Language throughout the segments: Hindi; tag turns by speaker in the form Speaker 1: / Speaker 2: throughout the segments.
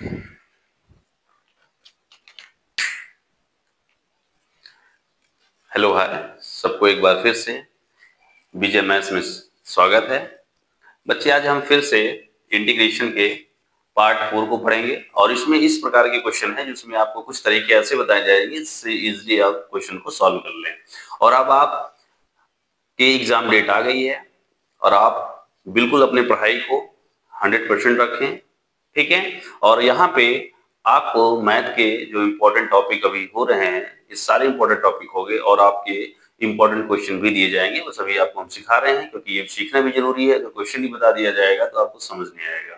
Speaker 1: हेलो हाय सबको एक बार फिर से विजय मैथ्स में स्वागत है। बच्चे आज हम फिर से इंटीग्रेशन के पार्ट 4 को पढ़ेंगे और इसमें इस प्रकार के क्वेश्चन है जिसमें आपको कुछ तरीके ऐसे बताए जाएंगे जिससे इजीली आप क्वेश्चन को सॉल्व कर लें। और अब आप के एग्जाम डेट आ गई है और आप बिल्कुल अपने पढ़ाई को 100% रखें, ठीक है। और यहाँ पे आपको मैथ के जो इम्पोर्टेंट टॉपिक अभी हो रहे हैं ये सारे इम्पोर्टेंट टॉपिक हो गए और आपके इम्पोर्टेंट क्वेश्चन भी दिए जाएंगे। वो सभी आपको हम सिखा रहे हैं क्योंकि ये सीखना भी जरूरी है। अगर क्वेश्चन ही बता दिया जाएगा तो आपको समझ नहीं आएगा,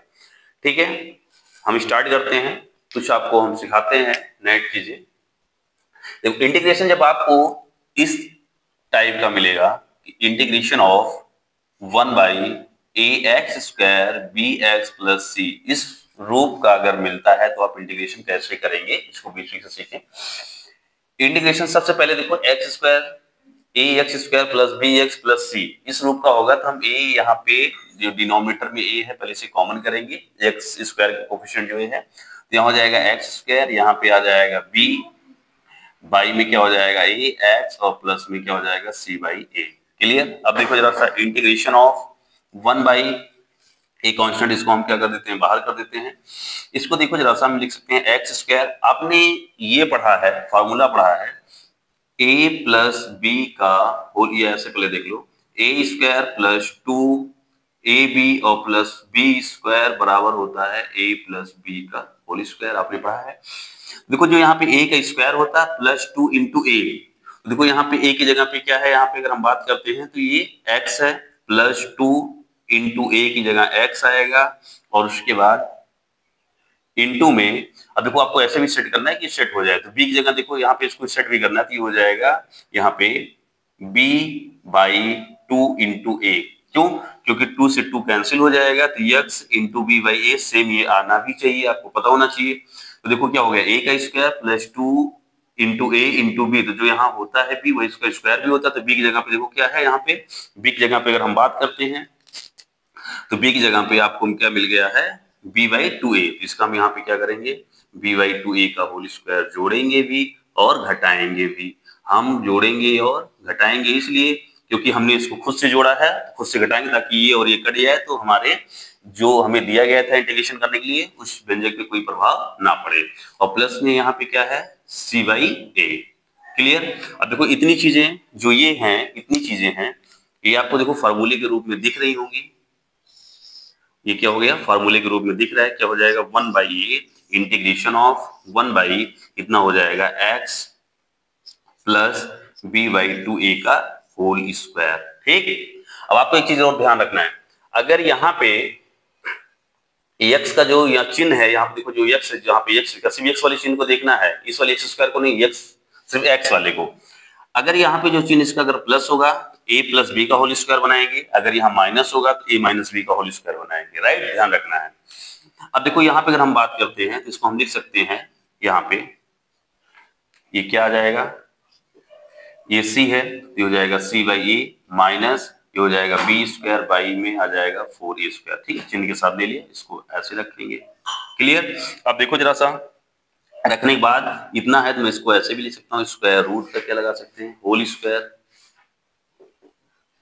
Speaker 1: ठीक है। हम स्टार्ट करते हैं, कुछ आपको हम सिखाते हैं नई चीजें। देखो इंटीग्रेशन जब आपको इस टाइप का मिलेगा, integration of 1/ax² bx + c, इस रूप का अगर मिलता है तो आप इंटीग्रेशन कैसे करेंगे इसको बेसिक से सीखें। इंटीग्रेशन सबसे पहले देखो x² ax² + bx + c इस रूप का होगा तो हम a यहाँ पे जो डिनोमिनेटर में a है पहले से कॉमन करेंगे, x² का कोफिशिएंट जो है तो यहाँ हो जाएगा x², यहाँ पे आ जाएगा b, बाई में क्या हो जाएगा a x और प्लस में क्या हो जाएगा c/a। क्लियर। अब देखो जरा सा इंटीग्रेशन ऑफ 1/a कांस्टेंट, इसको हम क्या कर देते हैं बाहर कर देते हैं। इसको देखो जरा सा हम लिख सकते हैं x²। आपने ये पढ़ा है, फार्मूला पढ़ा है a + b का होल, ये ऐसे पहले देख लो, a² + 2ab और प्लस b² बराबर होता है a + b का होल स्क्वायर। आपने पढ़ा है। देखो जो यहाँ पे a का स्क्वायर होता है +2 × a, तो देखो यहाँ पे a की जगह पे क्या है, यहाँ पे अगर हम बात करते हैं तो ये x है, +2 × a की जगह x आएगा और उसके बाद इनटू में, अब देखो आपको ऐसे भी सेट करना है कि सेट हो जाए, तो b की जगह देखो यहाँ पे इसको सेट भी करना है तो ये हो जाएगा यहाँ पे b/2 × a। क्यों? क्योंकि 2 से 2 कैंसिल हो जाएगा तो x × b/a सेम ये आना भी चाहिए, आपको पता होना चाहिए। तो देखो क्या हो गया a का स्क्वायर +2 × a × b, तो जो यहाँ होता है b वही इसका स्क्वायर भी होता है, तो b की जगह पे देखो क्या है, यहाँ पे b की जगह पे अगर हम बात करते हैं तो b की जगह पे आपको क्या मिल गया है b/2a। तो इसका हम यहाँ पे क्या करेंगे b/2a का होल स्क्वायर जोड़ेंगे भी और घटाएंगे भी। हम जोड़ेंगे और घटाएंगे इसलिए क्योंकि हमने इसको खुद से जोड़ा है, खुद से घटाएंगे ताकि ये और ये कट जाए तो हमारे जो हमें दिया गया था इंटीग्रेशन करने के लिए उस व्यंजक पे कोई प्रभाव ना पड़े। और प्लस में यहाँ पे क्या है c/a। क्लियर। अब देखो इतनी चीजें जो ये हैं, इतनी चीजें हैं, ये आपको देखो फार्मूले के रूप में दिख रही होंगी। ये क्या हो गया फार्मूले के रूप में दिख रहा है, क्या हो जाएगा 1/a इंटीग्रेशन ऑफ 1/ इतना हो जाएगा x + b/2a का होल स्क्वायर। ठीक। अब आपको एक चीज और ध्यान रखना है, अगर यहाँ पे x का जो यहाँ चिन्ह है, यहाँ पे देखो जो x है, जहाँ पे x का सिर्फ x वाले चिन्ह को देखना है, इस वाले x² को नहीं, x सिर्फ x वाले को। अगर यहाँ पे जो चिन्ह इसका अगर प्लस होगा a + b का होल स्क्वायर बनाएंगे, अगर यहाँ माइनस होगा तो a - b का होल स्क्वायर बनाएंगे। राइट, ध्यान रखना है। अब देखो यहाँ पे अगर हम बात करते हैं तो इसको हम लिख सकते हैं, यहाँ पे ये क्या आ जाएगा, ये c है तो ये हो जाएगा c/a माइनस ये हो जाएगा b² बाई में आ जाएगा 4a²। ठीक है, चिन्ह के साथ ले लिया, इसको ऐसे रख लेंगे। क्लियर। अब देखो जरा सा रखने के बाद इतना है तो मैं इसको ऐसे भी लिख सकता हूँ, स्क्वायर रूट का क्या लगा सकते हैं होल स्क्वायर।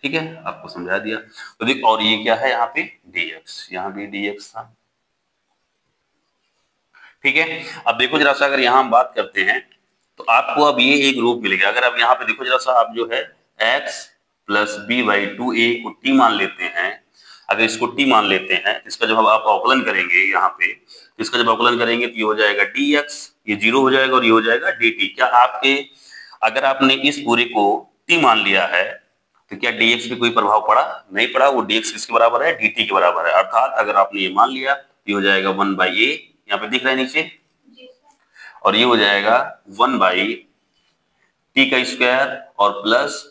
Speaker 1: ठीक है, आपको समझा दिया। तो देख, और ये क्या है यहाँ पे dx, यहाँ भी dx था। ठीक है। अब देखो जरा सा अगर यहाँ हम बात करते हैं तो आपको अब ये एक रूप मिलेगा। अगर आप यहाँ पे देखो जरा सा, आप जो है x + b/2a को t मान लेते हैं, अगर इसको t मान लेते हैं इसका जब आप अवकलन करेंगे यहाँ पे, इसका जब अवकलन करेंगे तो ये हो जाएगा dx, ये 0 हो जाएगा और ये हो जाएगा dt। क्या आपके, अगर आपने इस पूरे को t मान लिया है तो क्या dx पे कोई प्रभाव पड़ा? नहीं पड़ा। वो dx किसके बराबर है, dt के बराबर है। अर्थात अगर आपने ये मान लिया ये हो जाएगा 1/a, यहाँ पे दिख रहा है नीचे, और ये हो जाएगा 1/t का स्क्वायर और plus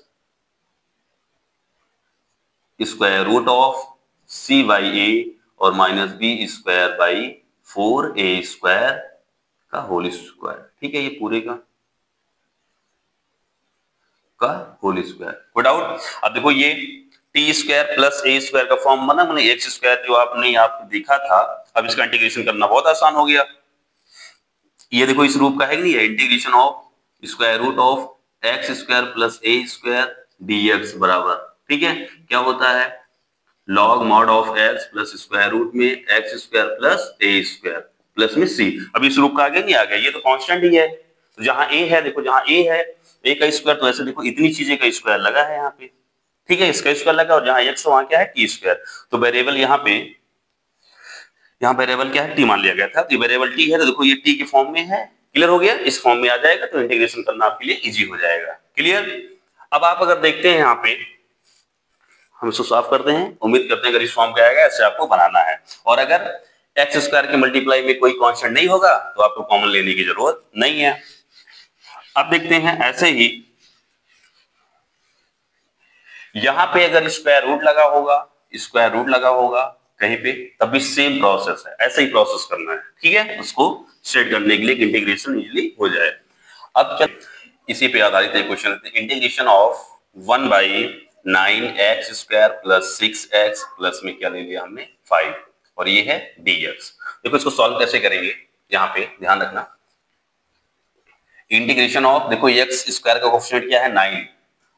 Speaker 1: square root of c/a और माइनस b²/4a² का होल स्क्वायर। ठीक है, ये पूरे का होल स्क्वायर। कोई डाउट? अब देखो ये t² + a² का फॉर्म बना, मैंने x² जो आपने यहाँ पे देखा था, अब इसका इंटीग्रेशन करना बहुत आसान हो गया। ये देखो इस रूप का है कि नहीं है, integration of square root of x square plus A square dx बराबर, ठीक है, क्या होता है, log mod of x plus square root में एक्स स्क्वायर प्लस ए स्क्वायर प्लस में सी। अब इस रूप का आगे नहीं आ गया, ये तो कांस्टेंट ही है, तो जहां ए है देखो, जहां ए है ए का स्क्वायर, तो ऐसे देखो इतनी चीजें का स्क्वायर लगा है यहाँ पे, ठीक है, इसका स्क्वायर लगा, और जहां एक्स वहां क्या है टी स्क्वायर, तो वेरिएबल यहाँ वेरिएबल क्या है टी मान लिया गया था, तो वेरिएबल टी है, तो देखो ये टी के फॉर्म में है, क्लियर हो गया, इस फॉर्म में आ जाएगा तो इंटीग्रेशन करना आपके लिए इजी हो जाएगा, क्लियर। अब आप अगर देखते हैं यहाँ पे, हम इसको सॉल्व करते हैं, उम्मीद करते हैं अगर इस फॉर्म का आएगा ऐसे आपको बनाना है, और अगर एक्स स्क्वायर के मल्टीप्लाई में कोई कांस्टेंट नहीं होगा तो आपको कॉमन लेने की जरूरत नहीं है। अब देखते हैं ऐसे ही यहां पे अगर स्क्वायर रूट लगा होगा कहीं पे, तब भी सेम प्रोसेस है, ऐसे ही प्रोसेस करना है, ठीक है, उसको सेट करने के लिए इंटीग्रेशन इजीली हो जाए। अब चल इसी पे आधारित एक question, integration of 1/9 x square plus 6x plus में क्या ले लिया हमने 5, और ये है dx। देखो इसको सॉल्व कैसे करेंगे, यहाँ पे ध्यान रखना, इंटीग्रेशन ऑफ, देखो एक्स स्क्वायर का कोएफिशिएंट क्या है 9,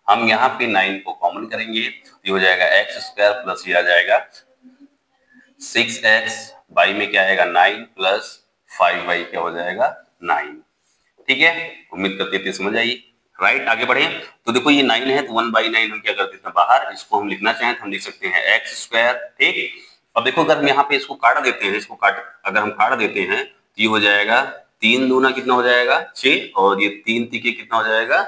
Speaker 1: हम यहाँ पे 9 को कॉमन करेंगे, ये हो जाएगा एक्स स्क्वायर प्लस ये आ जाएगा 6x, बाई में क्या आएगा 9 प्लस 5y क्या हो जाएगा 9, ठीक है, उम्मीद करते थे समझ आई, राइट। आगे बढ़े, तो देखो ये 9 है तो 1/9 हम क्या कर देते हैं बाहर, इसको हम लिखना चाहें तो हम लिख सकते हैं एक्स स्क्वायर, ठीक। अब देखो अगर हम यहाँ पे इसको काट देते हैं, अगर हम काट देते हैं तो ये हो जाएगा 3 दूना कितना हो जाएगा 6, और ये 3 तीखे कितना हो जाएगा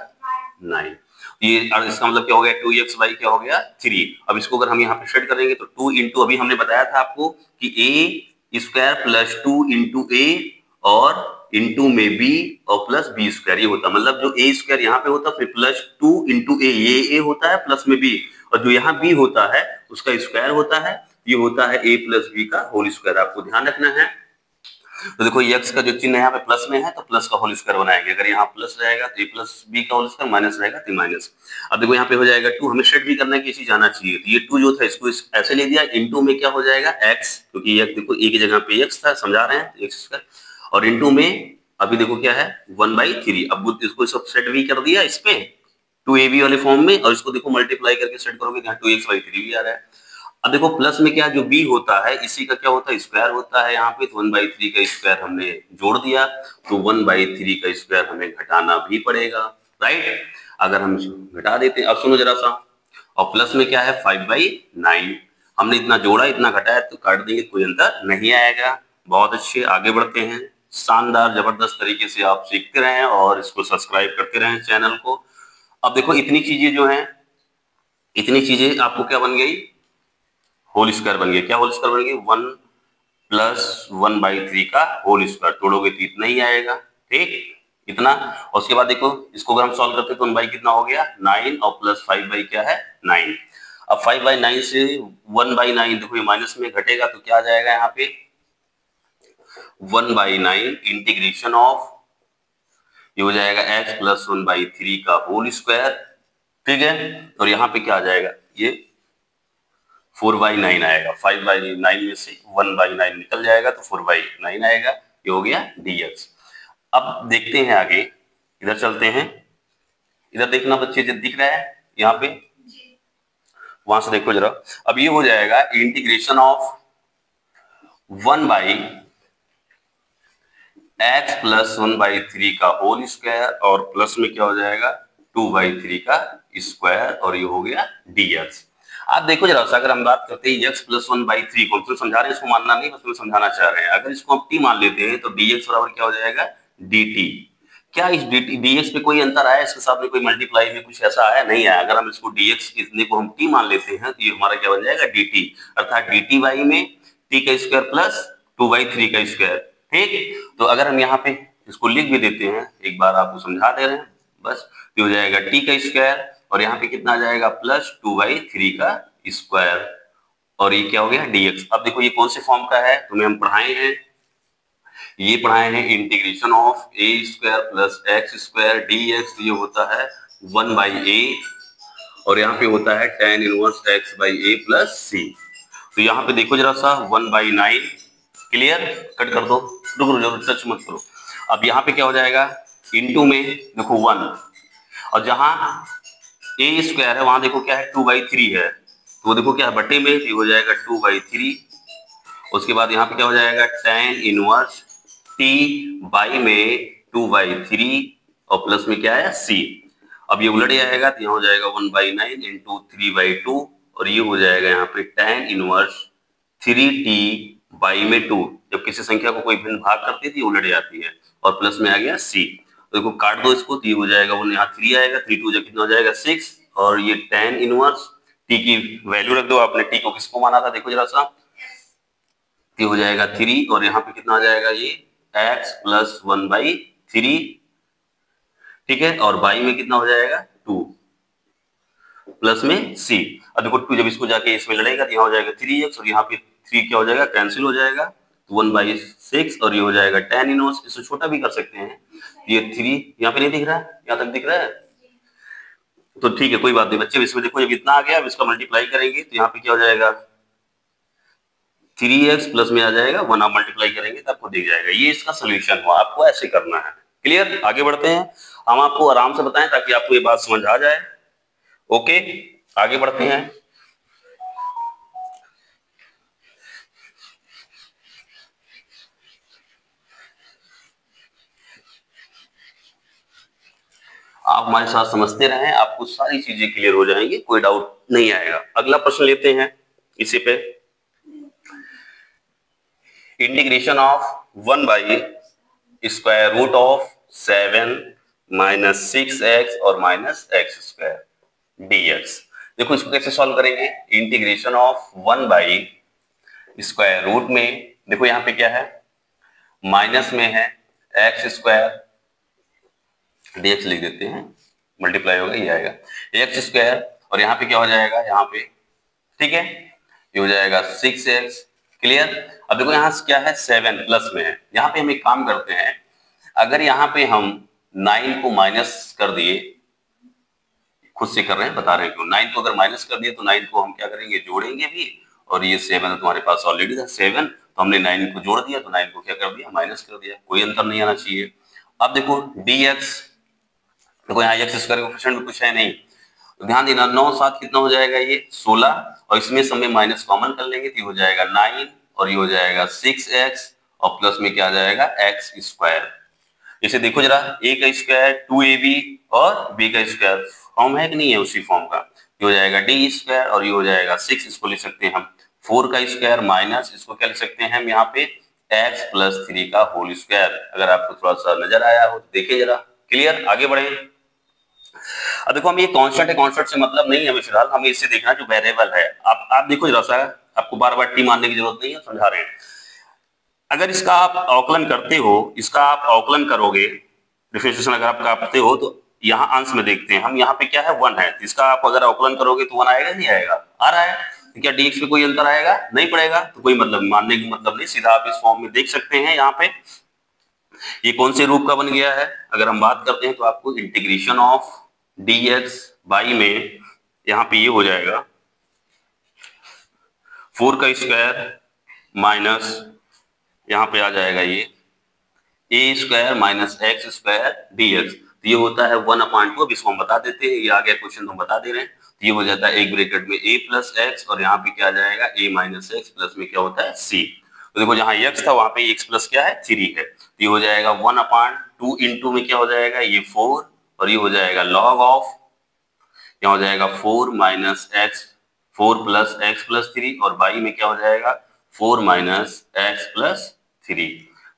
Speaker 1: 9, ये इसका मतलब क्या हो गया 2x बाई क्या हो गया 3। अब इसको अगर हम यहाँ पे सेट करेंगे तो 2 इंटू, अभी हमने बताया था आपको कि a स्क्वायर प्लस 2 इंटू ए और इंटू में b और प्लस बी स्क्वायर, ये होता, मतलब जो a स्क्वायर यहाँ पे होता फिर प्लस 2 इंटू ए, ये a होता है प्लस में b, और जो यहाँ b होता है उसका स्क्वायर होता है, ये होता है a प्लस b का होल स्क्वायर, आपको ध्यान रखना है। तो देखो x का जो चिन्ह यहाँ पे प्लस में है तो प्लस का होल स्क्वायर बनाएंगे, अगर यहाँ प्लस रहेगा तो a प्लस बी का होल स्क्वायर, माइनस रहेगा तो माइनस। अब देखो यहाँ पे हो जाएगा 2, हमें सेट भी करना है कि चीज आना चाहिए, तो ये 2 जो था इसको ऐसे ले दिया, इंटू में क्या हो जाएगा x, क्योंकि ये देखो a की जगह पे x था, समझा रहे हैं x स्क्वायर, और इंटू में अभी देखो क्या है 1/3, अब इसको सब सेट भी कर दिया इस पे 2ab वाले फॉर्म में, और इसको देखो मल्टीप्लाई करके सेट करोगे यहाँ 2x/3 भी आ रहा है। अब देखो प्लस में क्या जो b होता है इसी का क्या होता है स्क्वायर होता है, यहाँ पे तो 1/3 का स्क्वायर हमने जोड़ दिया, तो 1/3 का स्क्वायर हमें घटाना भी पड़ेगा, राइट। अगर हम घटा देते हैं, अब सुनो जरा सा, और प्लस में क्या है 5/9, हमने इतना जोड़ा इतना घटाया, तो काट देंगे कोई अंतर नहीं आएगा। बहुत अच्छे, आगे बढ़ते हैं, शानदार जबरदस्त तरीके से आप सीखते रहें और इसको सब्सक्राइब करते रहें चैनल को। अब देखो इतनी चीजें जो हैं, इतनी चीजें आपको क्या बन गई होल स्क्वायर बन गया, क्या होल स्क्वायर बन गई 1 प्लस 1/3 का होल स्क्वायर, तोड़ोगे तो इतना ही आएगा, ठीक, इतना। और उसके बाद देखो इसको अगर हम सॉल्व करते तो 1 कितना हो गया 9, और प्लस 5 क्या है 9। अब 5/9 से 1/9 देखो ये माइनस में घटेगा तो क्या आ जाएगा यहाँ पे 1/9 इंटीग्रेशन ऑफ, ये हो जाएगा x प्लस 1/3 का होल स्क्वायर, ठीक है, और यहाँ पे क्या आ जाएगा ये 4/9 आएगा, 5/9 में से 1/9 निकल जाएगा तो 4/9 आएगा, ये हो गया dx। अब देखते हैं आगे, इधर चलते हैं, इधर देखना बच्चे जो दिख रहा है यहाँ पे, वहां से देखो जरा, अब ये हो जाएगा इंटीग्रेशन ऑफ 1/x प्लस 1/3 का होल स्क्वायर, और प्लस में क्या हो जाएगा 2/3 का स्क्वायर, और ये हो गया dx। आप देखो जरा सा, अगर हम बात करते हैं x प्लस 1/3 को, हम समझा रहे हैं इसको मानना नहीं, बस हम समझाना चाह रहे हैं, अगर इसको हम t मान लेते हैं तो dx बराबर क्या हो जाएगा dt। क्या इस dx पे कोई अंतर आया, इसके साथ में कोई मल्टीप्लाई में कुछ ऐसा आया नहीं आया, अगर हम इसको dx इतने को हम t मान लेते हैं तो ये हमारा क्या बन जाएगा dt, अर्थात dt y में t का स्क्वायर प्लस 2/3 का स्क्वायर, ठीक। तो अगर हम यहाँ पे इसको लिख भी देते हैं, एक बार आपको समझा दे रहे हैं बस, ये हो जाएगा t का स्क्वायर, और यहाँ पे कितना आ जाएगा प्लस 2/3 का स्क्वायर, और ये क्या हो गया dx। अब देखो ये कौन से फॉर्म का है, तुम्हें हम पढ़ाए हैं, ये पढ़ाए हैं integration of a square plus x square dx, ये होता है 1/a, और यहाँ पे होता है tan inverse x/a plus c। तो यहाँ पे देखो जरा सा 1/9, क्लियर, कट कर दो, रुको जरूर टच मत करो। अब यहाँ पे क्या हो जाएगा, इनटू में देखो 1, और जहां ए स्क्वायर है वहां देखो क्या है 2/3 है, तो वो देखो क्या है बटे में, ये हो जाएगा 2/3। उसके बाद यहाँ पे क्या हो जाएगा tan इनवर्स t बाई में 2/3 और प्लस में क्या है c। अब ये उलट जाएगा तो यहाँ हो जाएगा 1/9 इंटू 3/2 और ये हो जाएगा यहाँ पे tan इनवर्स 3t बाई में 2। जब किसी संख्या को कोई भिन्न भाग करती है तो ये उलट जाती है, और प्लस में आ गया c। तो देखो काट दो इसको, तो ये हो जाएगा यहाँ 3 आएगा, 3 2 कितना हो जाएगा 6, और ये tan इनवर्स t की वैल्यू रख दो, आपने t को किसको माना था देखो जरा सा, ये हो जाएगा 3, और यहाँ पे कितना आ जाएगा ये x प्लस 1/3, ठीक है, और बाई में कितना हो जाएगा 2 प्लस में c। अब देखो 2 जब इसको जाके इसमें लड़ेगा तो यहाँ हो जाएगा 3x, और यहाँ पे 3 क्या हो जाएगा कैंसिल हो जाएगा, तो 1/6, और ये हो जाएगा tan इनवर्स, इससे छोटा भी कर सकते हैं, ये 3 यहाँ पे नहीं दिख रहा है, यहाँ तक दिख रहा है, तो ठीक है कोई बात नहीं बच्चे, इसमें देखो जब इतना आ गया अब इसका मल्टीप्लाई करेंगे तो यहाँ पे क्या हो जाएगा 3x प्लस में आ जाएगा 1, आप मल्टीप्लाई करेंगे तो आपको दिख जाएगा। ये इसका सोल्यूशन हुआ, आपको ऐसे करना है। क्लियर, आगे बढ़ते हैं, हम आपको आराम से बताएं ताकि आपको ये बात समझ आ जाए। ओके, आगे बढ़ते हैं। आप हमारे साथ समझते रहें, आपको सारी चीजें क्लियर हो जाएंगी, कोई डाउट नहीं आएगा। अगला प्रश्न लेते हैं इसी पे, इंटीग्रेशन ऑफ 1/√7 माइनस 6x और माइनस x² dx। देखो इसको कैसे सॉल्व करेंगे, इंटीग्रेशन ऑफ 1/√, में देखो यहाँ पे क्या है माइनस में है x² dx लिख देते हैं, मल्टीप्लाई होगा ये आएगा x², और यहाँ पे क्या हो जाएगा यहाँ पे, ठीक है, ये हो जाएगा 6x। क्लियर, अब देखो यहाँ क्या है 7 प्लस में है, यहाँ पे हम एक काम करते हैं, अगर यहाँ पे हम 9 को माइनस कर दिए, खुद से कर रहे हैं बता रहे हैं क्यों, 9 को अगर माइनस कर दिए तो 9 को हम क्या करेंगे जोड़ेंगे भी, और ये 7 है तुम्हारे पास ऑलरेडी था 7, तो हमने 9 को जोड़ दिया, तो 9 को क्या कर दिया माइनस कर दिया, कोई अंतर नहीं आना चाहिए। अब देखो dx, देखो यहाँ x² कोएफिशिएंट में कुछ है नहीं, तो ध्यान देना 9 7 कितना हो जाएगा ये 16, और इसमें सब में माइनस कॉमन कर लेंगे तो ये हो जाएगा 9, और ये हो जाएगा 6x, और प्लस में क्या आ जाएगा x²। इसे देखो जरा, a का स्क्वायर 2ab और b का स्क्वायर फॉर्म है कि नहीं है उसी फॉर्म का, ये हो जाएगा d², और ये हो जाएगा 6, इसको लिख सकते हैं हम 4 का स्क्वायर माइनस इसको क्या लिख सकते हैं हम यहाँ पे x प्लस 3 का होल स्क्वायर। अगर आपको थोड़ा सा नजर आया हो तो देखिए जरा। क्लियर, आगे बढ़े। अब देखो हम ये कांस्टेंट है, कांस्टेंट से मतलब नहीं है हमें, फिलहाल हमें इससे देखना जो वेरिएबल है। आप देखो जरा सा, आपको बार बार टी मानने की जरूरत नहीं है, समझा रहे हैं। अगर इसका आप अवकलन करते हो, इसका आप अवकलन करोगे, डिफरेंशिएशन अगर आप करते हो, तो यहाँ अंश में देखते हैं हम, यहाँ पे क्या है 1 है, तो इसका आप अगर अवकलन करोगे तो 1 आएगा नहीं आएगा, आ रहा है, तो क्या dx पे कोई अंतर आएगा नहीं पड़ेगा, तो कोई मतलब मानने की मतलब नहीं, सीधा आप इस फॉर्म में देख सकते हैं। यहाँ पे ये कौन से रूप का बन गया है, अगर हम बात करते हैं तो आपको इंटीग्रेशन ऑफ dx बाई में यहाँ पे ये हो जाएगा 4 का स्क्वायर माइनस यहाँ पे आ जाएगा ये a² माइनस x² dx, तो ये होता है 1/2। अब इसको हम बता देते हैं, ये आ गया क्वेश्चन तो हम बता दे रहे हैं, तो ये हो जाता है एक ब्रैकेट में a प्लस x, और यहाँ पे क्या आ जाएगा a माइनस x, प्लस में क्या होता है c। तो देखो जहाँ x था वहां पे x प्लस क्या है 3 है, तो ये हो जाएगा 1/2 इंटू में क्या हो जाएगा ये 4, और ये हो जाएगा लॉग ऑफ, क्या हो जाएगा 4 minus x, 4 plus x plus 3, और बाई में क्या हो जाएगा 4 माइनस x प्लस 3,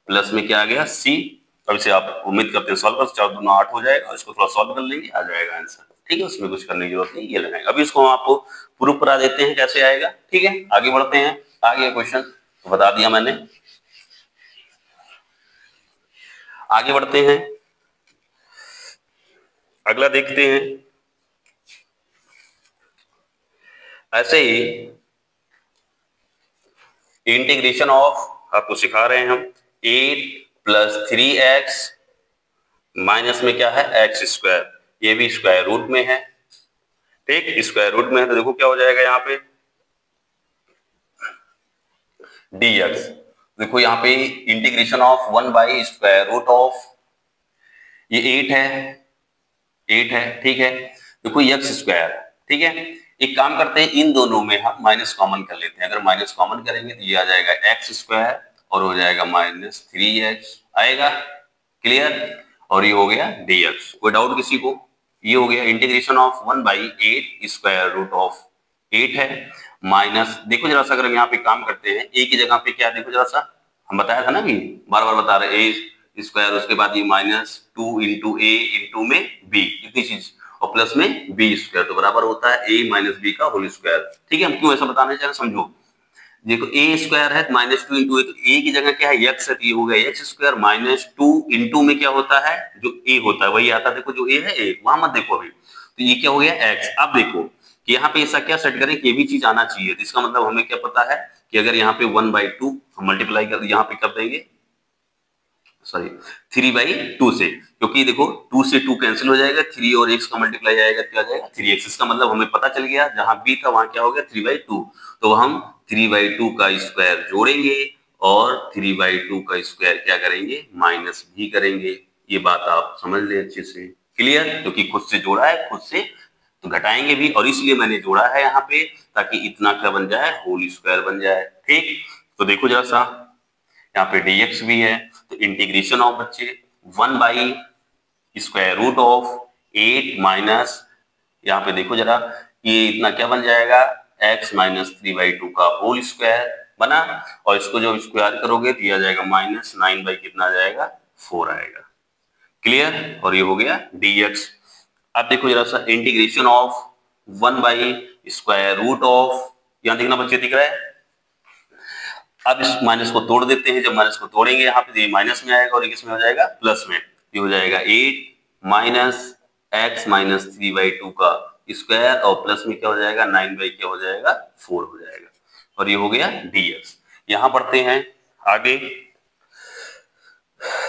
Speaker 1: प्लस में क्या आ गया c। अब इसे आप उम्मीद करते हैं सॉल्व कर, 4 दूना 8 हो जाएगा, और इसको थोड़ा सॉल्व कर लेंगे आ जाएगा आंसर। ठीक है, उसमें कुछ करने की जरूरत नहीं, ये लगाएंगे। अभी इसको हम आपको प्रूफ करा देते हैं कैसे आएगा। ठीक है, आगे बढ़ते हैं। आगे क्वेश्चन तो बता दिया मैंने, आगे बढ़ते हैं, अगला देखते हैं। ऐसे ही इंटीग्रेशन ऑफ आपको सिखा रहे हैं हम 8 प्लस 3x माइनस में क्या है x², ये भी स्क्वायर रूट में है। ठीक, स्क्वायर रूट में है, तो देखो क्या हो जाएगा यहाँ पे dx, देखो यहाँ पे integration of 1 by square root of, ये 8 है, 8 है, ठीक है। देखो एक्स स्क्वायर, ठीक है। एक काम करते हैं, इन दोनों में हम माइनस कॉमन कर लेते हैं। अगर माइनस कॉमन करेंगे तो ये आ जाएगा एक्स स्क्वायर और हो जाएगा माइनस 3x आएगा, क्लियर। और ये हो गया dx। कोई डाउट किसी को? ये हो गया integration of 1 by 8 square root of 8 है माइनस, देखो जरा सा अगर हम यहाँ पे काम करते हैं ए की जगह पे क्या, देखो जरा सा, हम बताया था ना कि बार बार बता रहे ए स्क्वायर, उसके बाद ये माइनस 2 इंटू ए इंटू में बी, इतनी चीज, और प्लस में बी स्क्वायर, तो बराबर होता है ए माइनस बी का होल स्क्वायर, ठीक है। हम क्यों ऐसा बताने चाह रहे हैं समझो। देखो ए स्क्वायर है माइनस 2 इंटू ए, तो ए की जगह क्या है एक्स है, तो ये हो गया एक्स स्क्वायर माइनस 2 इंटू में क्या होता है, जो ए होता है वही आता है, देखो जो ए है ए, वहां मत देखो अभी, तो ये क्या हो गया एक्स। अब देखो कि यहाँ पे ऐसा क्या सेट करें कि ये भी चीज आना चाहिए, तो इसका मतलब हमें क्या पता है कि अगर यहाँ पे 1/2 हम मल्टीप्लाई कर यहाँ पे कर देंगे, सॉरी 3/2 से, क्योंकि देखो 2 से 2 कैंसिल हो जाएगा, 3 और x का मल्टीप्लाई आएगा क्या आ जाएगा 3x। इसका मतलब हमें पता चल गया जहां b था वहां क्या हो गया 3/2, तो हम 3/2 का स्क्वायर जोड़ेंगे और 3/2 का स्क्वायर क्या करेंगे माइनस भी करेंगे। ये बात आप समझ ले अच्छे से, क्लियर। क्योंकि खुद से जोड़ा है, खुद से तो घटाएंगे भी, और इसलिए मैंने जोड़ा है यहाँ पे ताकि इतना क्या बन जाए होल स्क्वायर बन जाए, ठीक। तो देखो जरा सा यहाँ पे dx भी है, तो इंटीग्रेशन ऑफ बच्चे 1 by square root of 8 minus, यहाँ पे देखो जरा ये इतना क्या बन जाएगा x माइनस 3/2 का होल स्क्वायर बना, और इसको जब स्क्वायर करोगे तो आ जाएगा माइनस 9 बाई कितना आ जाएगा 4 आएगा, क्लियर। और ये हो गया dx। अब देखो जरा सा integration of 1 by square root of, यहाँ देखना बच्चे दिख रहा है। अब इस माइनस को तोड़ देते हैं, जब माइनस को तोड़ेंगे यहाँ पे ये माइनस में आएगा और ये किसमें हो जाएगा प्लस में, ये हो जाएगा 8 माइनस x माइनस 3/2 का स्क्वायर, और प्लस में क्या हो जाएगा 9 बाई क्या हो जाएगा 4 हो जाएगा, और ये हो गया dx। यहाँ पढ़ते हैं आगे,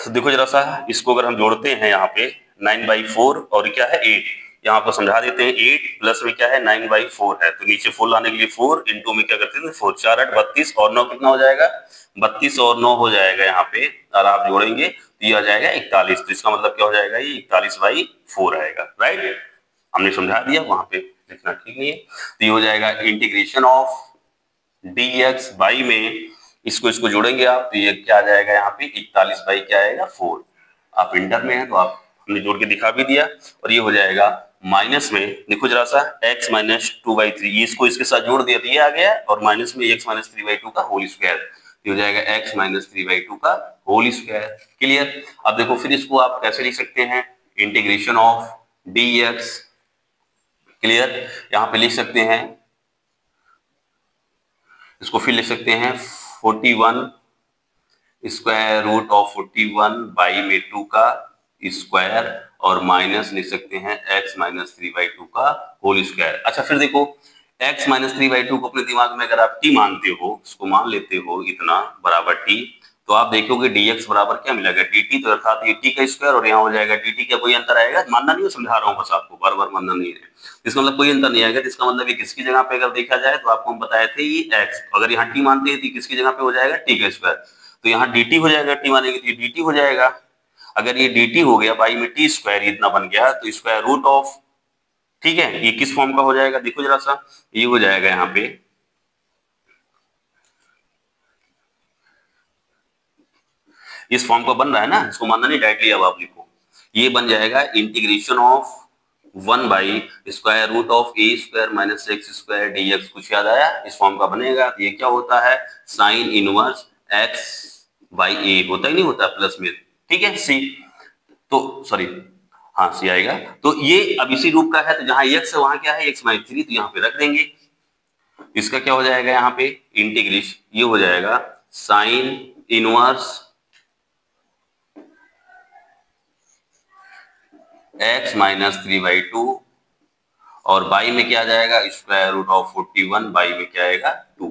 Speaker 1: तो देखो जरा सा इसको अगर हम जोड़ते हैं यहाँ पे 9/4 और क्या है 8, यहाँ पर समझा देते हैं 8 प्लस में क्या है 9/4 है, तो नीचे 4 लाने के लिए 4 इंटू में क्या करते हैं 4 4 8 32 और 9 कितना हो जाएगा 32 और 9 हो जाएगा यहाँ पे, और आप जोड़ेंगे तो ये आ जाएगा 41, तो इसका मतलब क्या हो जाएगा ये 41/4 आएगा, राइट। हमने समझा दिया, वहां पे लिखना ठीक नहीं है। तो ये हो जाएगा इंटीग्रेशन ऑफ dx बाई में इसको जोड़ेंगे आप, तो ये क्या आ जाएगा यहाँ पे 41 बाई क्या आएगा 4। आप इंटर में हैं तो आप हमने जोड़ के दिखा भी दिया, और ये हो जाएगा माइनस में, देखो जरा सा x माइनस 2/3, इसको इसके साथ जोड़ दिया तो ये आ गया, और माइनस में x माइनस 3/2 का होल स्क्वायर, ये हो जाएगा x माइनस 3/2 का होल स्क्वायर, क्लियर। अब देखो फिर इसको आप कैसे लिख सकते हैं इंटीग्रेशन ऑफ dx, क्लियर। यहाँ पे लिख सकते हैं, इसको फिर लिख सकते हैं 41 स्क्वायर रूट ऑफ 41 बाई में 2 का स्क्वायर, और माइनस लिख सकते हैं x माइनस 3/2 का होल स्क्वायर। अच्छा फिर देखो x माइनस 3/2 को अपने दिमाग में अगर आप t मानते हो, इसको मान लेते हो इतना बराबर t, तो आप देखोगे dx बराबर क्या मिलेगा dt, तो अर्थात ये t का स्क्वायर और यहाँ हो जाएगा dt का कोई अंतर आएगा, मानना नहीं, समझा रहा हूँ बस आपको, बार बार मानना नहीं है, इसका मतलब कोई अंतर नहीं आएगा। तो इसका मतलब ये किसकी जगह पे अगर देखा जाए तो आपको हम बताए थे ये x, अगर यहाँ t मानते हैं तो किसकी जगह पे हो जाएगा t का स्क्वायर, तो यहाँ dt हो जाएगा, t मानेंगे तो ये dt हो जाएगा। अगर ये dt हो गया बाई में t स्क्वायर इतना बन गया, तो स्क्वायर रूट ऑफ, ठीक है, ये किस फॉर्म का हो जाएगा देखो जरा सा, ये हो जाएगा यहाँ पे इस फॉर्म का बन रहा है ना, इसको मानना नहीं डायरेक्टली, अब आप लिखो ये बन जाएगा integration of 1 by square root of a square minus x square dx, कुछ याद आया, इस फॉर्म का बनेगा। ये क्या होता है साइन इनवर्स x बाई ए, होता ही नहीं होता प्लस में, ठीक है सी, तो सॉरी हाँ सी आएगा, तो ये अब इसी रूप का है, तो जहां x है वहां क्या है x माइनस 3, तो यहाँ पे रख देंगे, इसका क्या हो जाएगा यहाँ पे इंटीग्रेशन, ये हो जाएगा साइन इनवर्स x माइनस 3/2, और बाई में क्या आ जाएगा स्क्वायर रूट ऑफ 41 बाई में क्या आएगा 2,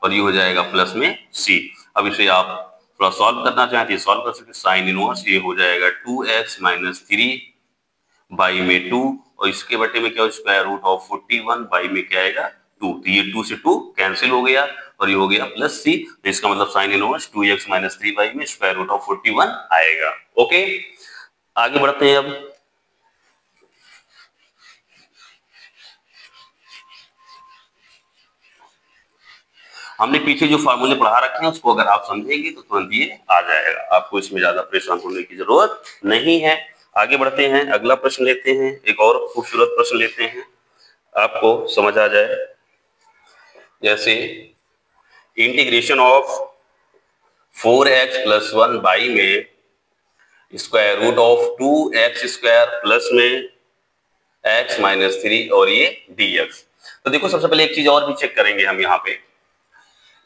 Speaker 1: और ये हो जाएगा प्लस में c। अब इसे आप थोड़ा सॉल्व करना चाहते हैं सॉल्व कर सकते हैं, साइन इनवर्स ये हो जाएगा 2x माइनस 3 बाई में 2, और इसके बटे में क्या स्क्वायर रूट ऑफ 41 बाई में क्या आएगा 2, तो ये 2 से 2 कैंसिल हो गया और ये हो गया प्लस सी, तो इसका मतलब sine inverse 2x minus 3y में स्क्वायर रूट ऑफ 41 आएगा। ओके, आगे बढ़ते हैं। अब हमने पीछे जो फार्मूले पढ़ा रखे हैं उसको अगर आप समझेंगे तो तुरंत ये आ जाएगा, आपको इसमें ज्यादा परेशान होने की जरूरत नहीं है। आगे बढ़ते हैं, अगला प्रश्न लेते हैं, एक और खूबसूरत प्रश्न लेते हैं, आपको समझ आ जाए। जैसे integration of 4x plus 1 by में square root of 2x square plus में x माइनस 3 और ये dx। तो देखो सबसे पहले एक चीज और भी चेक करेंगे हम यहाँ पे,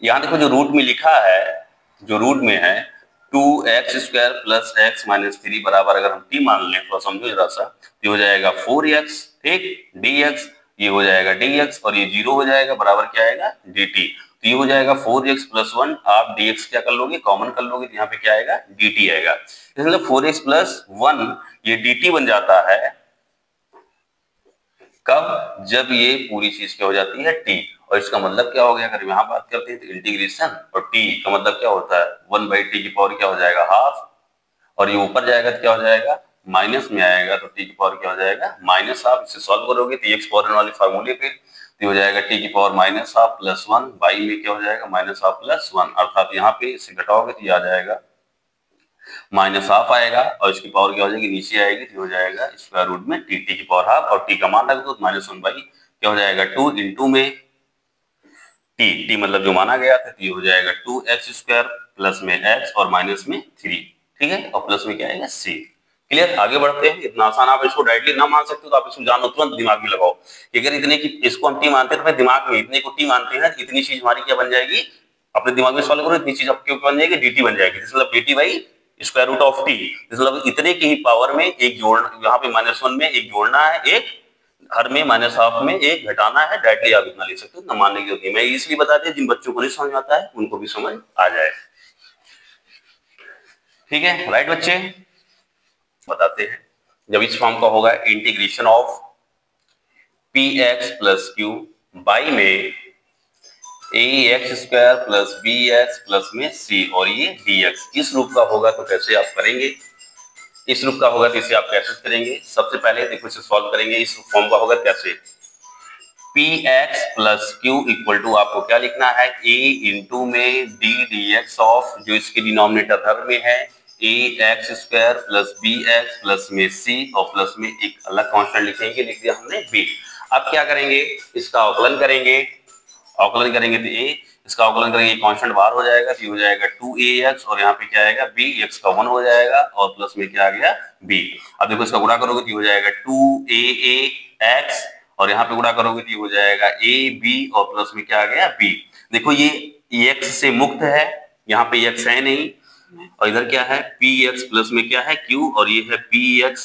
Speaker 1: यहाँ देखो जो रूट में लिखा है, जो रूट में है 2x square plus x minus 3 बराबर अगर हम t मान लें, तो समझो जरा सा, ये हो जाएगा 4x, ठीक, dx, ये हो जाएगा dx और ये 0 हो जाएगा, बराबर क्या आएगा dt। तो ये हो जाएगा 4x प्लस 1, आप dx क्या कर लोगे, कॉमन कर लोगे, तो यहाँ पे क्या आएगा dt आएगा। मतलब 4x प्लस 1 ये dt बन जाता है कब, जब ये पूरी चीज क्या हो जाती है t, और इसका मतलब क्या हो गया, अगर यहाँ बात करते हैं तो इंटीग्रेशन, और t का मतलब क्या होता है 1 बाई टी की पावर क्या हो जाएगा हाफ, और ये ऊपर जाएगा तो क्या हो जाएगा माइनस में आएगा, तो टी की पावर क्या हो जाएगा माइनस हाफ। इसे सॉल्व करोगे तो एक्स पावर वाले फार्मूले पे तो हो जाएगा टी की power minus half plus 1 by में क्या हो जाएगा माइनस हाफ प्लस 1, अर्थात यहाँ पे इसे घटाओगे तो ये आ जाएगा माइनस हाफ आएगा, और इसकी पावर क्या हो जाएगी नीचे आएगी, तो हो जाएगा स्क्वायर रूट में टी की पावर हाफ, और टी का मान रख दो माइनस 1 बाई क्या हो जाएगा 2 इंटू में टी मतलब जो माना गया था, ये हो जाएगा 2x स्क्वायर प्लस में x और माइनस में 3, ठीक है, और प्लस में क्या आएगा c। क्लियर, आगे बढ़ते हैं। इतना आसान आप इसको डायरेक्टली ना मान सकते हो, तो आप इसको जानो तुरंत दिमाग में लगाओ कि अगर इतने की इसको हम टी मानते हैं तो दिमाग में इतने को टी मानते हैं, इतनी चीज हमारी क्या बन जाएगी, अपने दिमाग में सॉल्व करो, इतनी चीज आपकी बन जाएगी dt बन जाएगी, मतलब dt by square root of t, मतलब इतने की ही पावर में एक जोड़ना, यहाँ पे -1 में एक जोड़ना है, एक हर में माइनस हाफ में एक घटाना है, डायरेक्टली आप इतना लिख सकते हो, न मानने की होती है। मैं इसलिए बता दिया जिन बच्चों को नहीं समझ आता है उनको भी समझ आ जाए, ठीक है, राइट बच्चे। बताते हैं, जब इस फॉर्म का होगा integration of P X plus Q by में A X square plus B X plus में सी और ये डी एक्स, इस रूप का होगा तो कैसे आप करेंगे, इस रूप का होगा तो इसे आप कैसे करेंगे। सबसे पहले देखो इसे सॉल्व करेंगे, इस फॉर्म का होगा कैसे, P X plus Q equal to आपको क्या लिखना है, ए इंटू में डी डी एक्स ऑफ, जो इसके डिनोमिनेटर हर में है, A X square plus B X plus में सी, और प्लस में एक अलग कांस्टेंट लिखेंगे, लिख दिया हमने बी। अब क्या करेंगे, इसका अवकलन करेंगे, अवकलन करेंगे तो ए, इसका अवकलन करेंगे कांस्टेंट बाहर हो जाएगा, तो ये हो जाएगा 2ax, और यहाँ पे क्या आएगा b, x का 1 हो जाएगा, और प्लस में क्या आ गया b। अब देखो इसका गुणा करोगे तो ये हो जाएगा 2aax, और यहाँ पे गुणा करोगे तो ये हो जाएगा ab, और प्लस में क्या आ गया b। देखो ये x से मुक्त है, यहाँ पे x है नहीं, और इधर क्या है px प्लस में क्या है q, और ये है px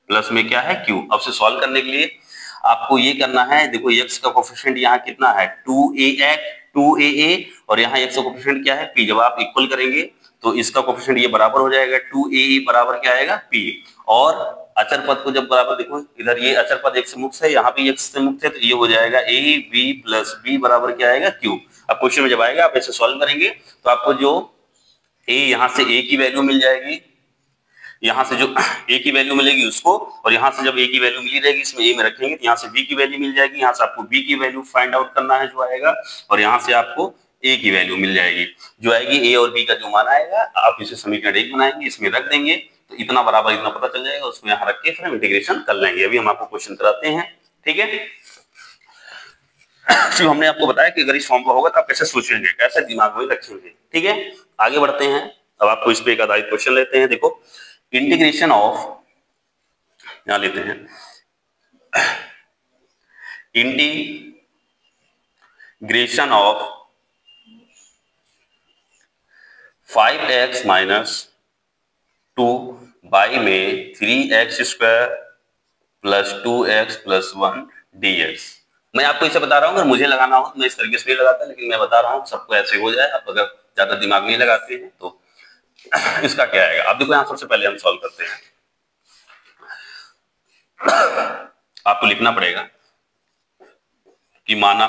Speaker 1: प्लस में क्या है q। अब से सॉल्व करने के लिए आपको ये करना है, देखो x का कोफिशिएंट यहाँ कितना है 2aa, और यहाँ x का कोफिशिएंट क्या है p, जब आप इक्वल करेंगे तो इसका कोफिशिएंट ये बराबर हो जाएगा 2aa बराबर क्या आएगा p, और अचर पद को जब बराबर, देखो इधर ये अचर पद x से मुक्त है, यहाँ पे x से मुक्त है, तो ये हो जाएगा a b प्लस b बराबर क्या आएगा q। अब क्वेश्चन में जब आएगा आप ऐसे सॉल्व करेंगे तो आपको जो a यहाँ से a की वैल्यू मिल जाएगी, यहाँ से जो a की वैल्यू मिलेगी उसको, और यहाँ से जब a की वैल्यू मिली रहेगी इसमें a में रखेंगे तो यहाँ से b की वैल्यू मिल जाएगी, यहाँ से आपको b की वैल्यू फाइंड आउट करना है जो आएगा, और यहाँ से आपको a की वैल्यू मिल जाएगी जो आएगी, a और b का जो मान आएगा आप इसे समीकरण 1 बनाएंगे, इसमें रख देंगे तो इतना बराबर इतना पता चल जाएगा, उसको यहाँ रख के फिर हम इंटीग्रेशन कर लेंगे। अभी हम आपको क्वेश्चन कराते हैं, ठीक है। जो हमने आपको बताया कि अगर इस फॉर्म का होगा तो आप कैसे सोचेंगे, कैसे दिमाग में रखेंगे, ठीक है। आगे बढ़ते हैं, अब आपको इस पे एक आधारित क्वेश्चन लेते हैं। देखो इंटीग्रेशन ऑफ, यहां लेते हैं integration of 5x minus 2 by में 3x square plus 2x plus 1 dx। मैं आपको इसे बता रहा हूं, अगर मुझे लगाना हो तो मैं इस तरीके से नहीं लगाता, लेकिन मैं बता रहा हूं सबको ऐसे हो जाए, आप अगर ज्यादा दिमाग नहीं लगाते हैं तो इसका क्या आएगा। अब देखो यहां सबसे पहले हम सॉल्व करते हैं, आपको लिखना पड़ेगा कि माना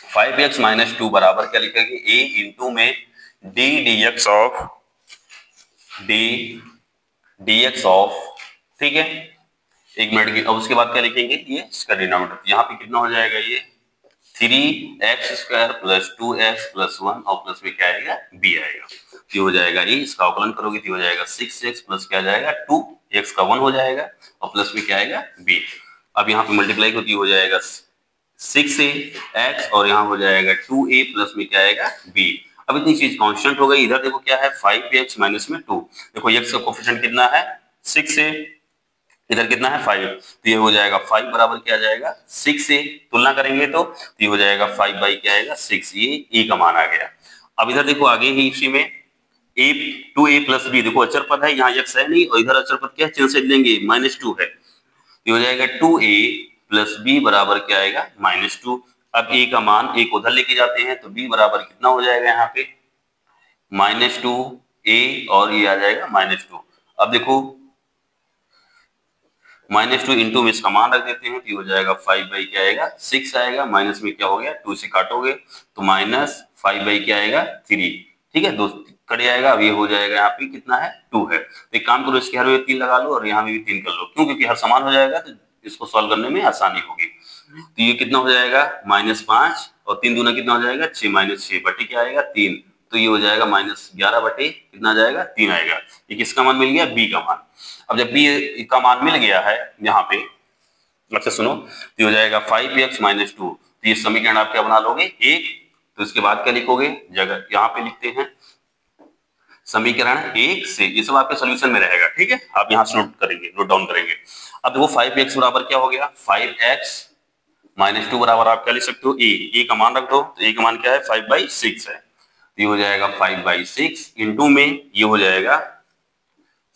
Speaker 1: 5x माइनस 2 बराबर क्या लिखेंगे, a इंटू में d dx ऑफ ठीक है, एक मिनट की। अब उसके बाद क्या लिखेंगे, ये इसका डिनोमिनेटर, यहाँ पे कितना हो जाएगा, ये 3x² प्लस 2x प्लस 1 और प्लस में क्या आएगा, b आएगा। ये हो जाएगा, ये इसका अवकलन करोगे तो हो जाएगा 6x प्लस क्या जाएगा 2x का 1 हो जाएगा और प्लस में क्या आएगा b। अब यहाँ पे मल्टीप्लाई होती हो जाएगा 6x और यहाँ हो जाएगा 2a प्लस में क्या आएगा b। अब इतनी चीज कांस्टेंट हो गई। इधर देखो क्या है 5x माइनस में 2, देखो x का कोफिशिएंट कितना है 6a, इधर कितना है 5, तो ये हो जाएगा 5 बराबर क्या आ जाएगा 6 से तुलना करेंगे तो ये हो जाएगा 5 बाई क्या आएगा 6, ये e का मान आ गया। अब इधर देखो आगे ही इसी में a 2a प्लस b, देखो अचर पद है, यहाँ x है नहीं और इधर अचर पद क्या है, चिन्ह से लेंगे -2 है, ये हो जाएगा 2a प्लस b बराबर क्या आएगा -2। अब a का मान एक उधर लेके जाते हैं तो b बराबर कितना हो जाएगा यहाँ पे -2a और ये आ जाएगा -2। अब देखो -2 इंटू में इसका मान रख देते हैं तो ये हो जाएगा 5 बाई क्या आएगा 6 आएगा, माइनस में क्या हो गया 2 से काटोगे तो -5 बाई क्या आएगा 3, ठीक है, 2 कट जाएगा। अब ये हो जाएगा यहाँ पे कितना है 2 है, तो एक काम करो इसके हर में 3 लगा लो और यहाँ में भी 3 कर लो, क्यों, क्योंकि हर समान हो जाएगा तो इसको सॉल्व करने में आसानी होगी। तो ये कितना हो जाएगा -5 और 3 दूना कितना हो जाएगा 6, -6 बटे क्या आएगा 3, तो ये हो जाएगा -11 बटे कितना जाएगा 3 आएगा। ये किसका मान मिल गया, बी का मान। अब जब बी का मान मिल गया है यहाँ पे, अच्छा सुनो, तो हो जाएगा 5x माइनस 2, तो ये समीकरण आप क्या बना लोगे 1, तो इसके बाद क्या लिखोगे, जगह यहाँ पे लिखते हैं समीकरण 1 से, ये सब आपके सोल्यूशन में रहेगा, ठीक है, आप यहाँ से नोट डाउन करेंगे। अब देखो 5x बराबर क्या हो गया 5x माइनस 2 बराबर आप क्या लिख सकते हो a का मान रख दो, तो a का मान क्या है 5/6 है, तो ये हो जाएगा 5/6 इंटू में ये हो जाएगा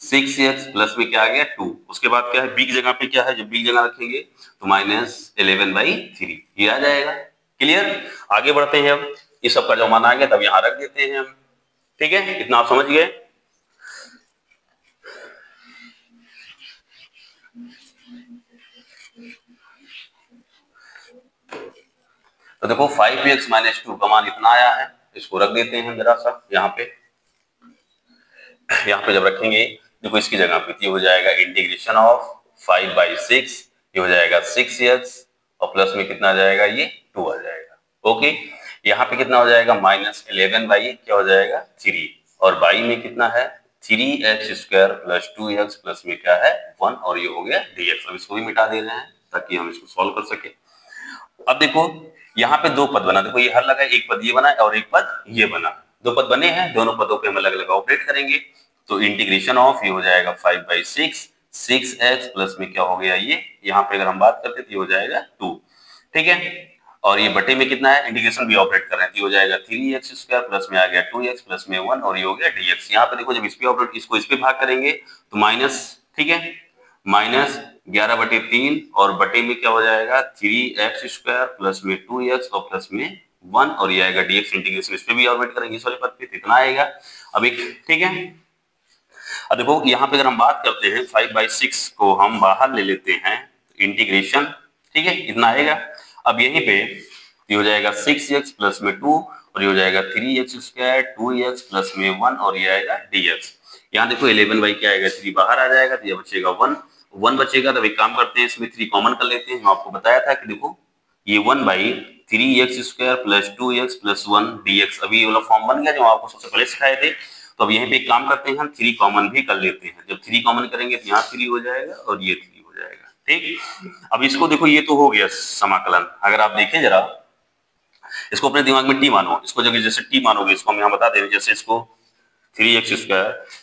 Speaker 1: 6x प्लस में क्या आ गया 2, उसके बाद क्या है b की जगह पे क्या है, जब b की जगह रखेंगे तो -11/3 ये आ जाएगा। क्लियर, आगे बढ़ते हैं। अब ये सब का जो मान आ गया तब यहाँ रख देते हैं हम, ठीक है, इतना आप समझ गए। तो देखो 5x माइनस 2 का मान इतना आया है, इसको रख देते हैं जरा सा यहाँ पे जब रखेंगे देखो इसकी जगह पे ये हो जाएगा इंटीग्रेशन ऑफ 5/6, ये हो जाएगा 6x और प्लस में कितना आ जाएगा ये 2 आ जाएगा। ओके, यहाँ पे कितना हो जाएगा -11 बाई क्या हो जाएगा 3 और बाई में कितना है 3x² प्लस 2x प्लस में क्या है 1 और ये हो गया dx। अब इसको भी मिटा दे रहे हैं ताकि हम इसको सॉल्व कर सके। अब देखो यहाँ पे दो पद बना, देखो ये हर लगा, एक पद ये बना और एक पद ये बना, दो पद बने हैं, दोनों पदों पे हम अलग अलग ऑपरेट करेंगे। तो इंटीग्रेशन ऑफ ये हो जाएगा 5/6, 6x प्लस में क्या हो गया ये, यहाँ पे अगर हम बात करते तो ये हो जाएगा 2, ठीक है, और ये बटे में कितना है इंटीग्रेशन भी ऑपरेट कर रहे हैं, तो ये हो जाएगा 3x² प्लस में आ गया 2x प्लस में 1 और ये हो गया dx। यहाँ पे देखो जब इस पे ऑपरेट इसको इस पे भाग करेंगे तो माइनस, ठीक है, -11/3 और बटे में क्या हो जाएगा 3x² प्लस में 2x और प्लस में 1 और ये आएगा dx। इंटीग्रेशन इस पे भी ऑपरेट करेंगे इस वाले पद पे, इतना आएगा। अब एक, ठीक है, अब देखो यहाँ पे अगर हम बात करते हैं 5/6 को हम बाहर ले लेते हैं इंटीग्रेशन, ठीक है, इतना आएगा। अब यहीं पे ये हो जाएगा 6x प्लस में 2 और ये हो जाएगा 3x² 2x प्लस में 1 और ये आएगा dx। यहाँ देखो 11 बाई क्या आएगा 3 बाहर आ जाएगा तो ये बचेगा 1 बचेगा। तो एक काम करते हैं इसमें 3 कॉमन कर लेते हैं। हम आपको बताया था कि देखो ये 1/3x² plus 2x plus 1 dx, अभी ये वाला फॉर्म बन गया जो आपको सबसे पहले सिखाए थे। तो अब यहीं पे एक काम करते हैं हम 3 कॉमन भी कर लेते हैं। जब 3 कॉमन करेंगे तो यहाँ 3 हो जाएगा और ये 3 हो जाएगा, ठीक। अब इसको देखो ये तो हो गया समाकलन, अगर आप देखें जरा इसको अपने दिमाग में t मानो, इसको जगह जैसे t मानोगे इसको हम यहाँ बता देंगे, जैसे इसको 3x²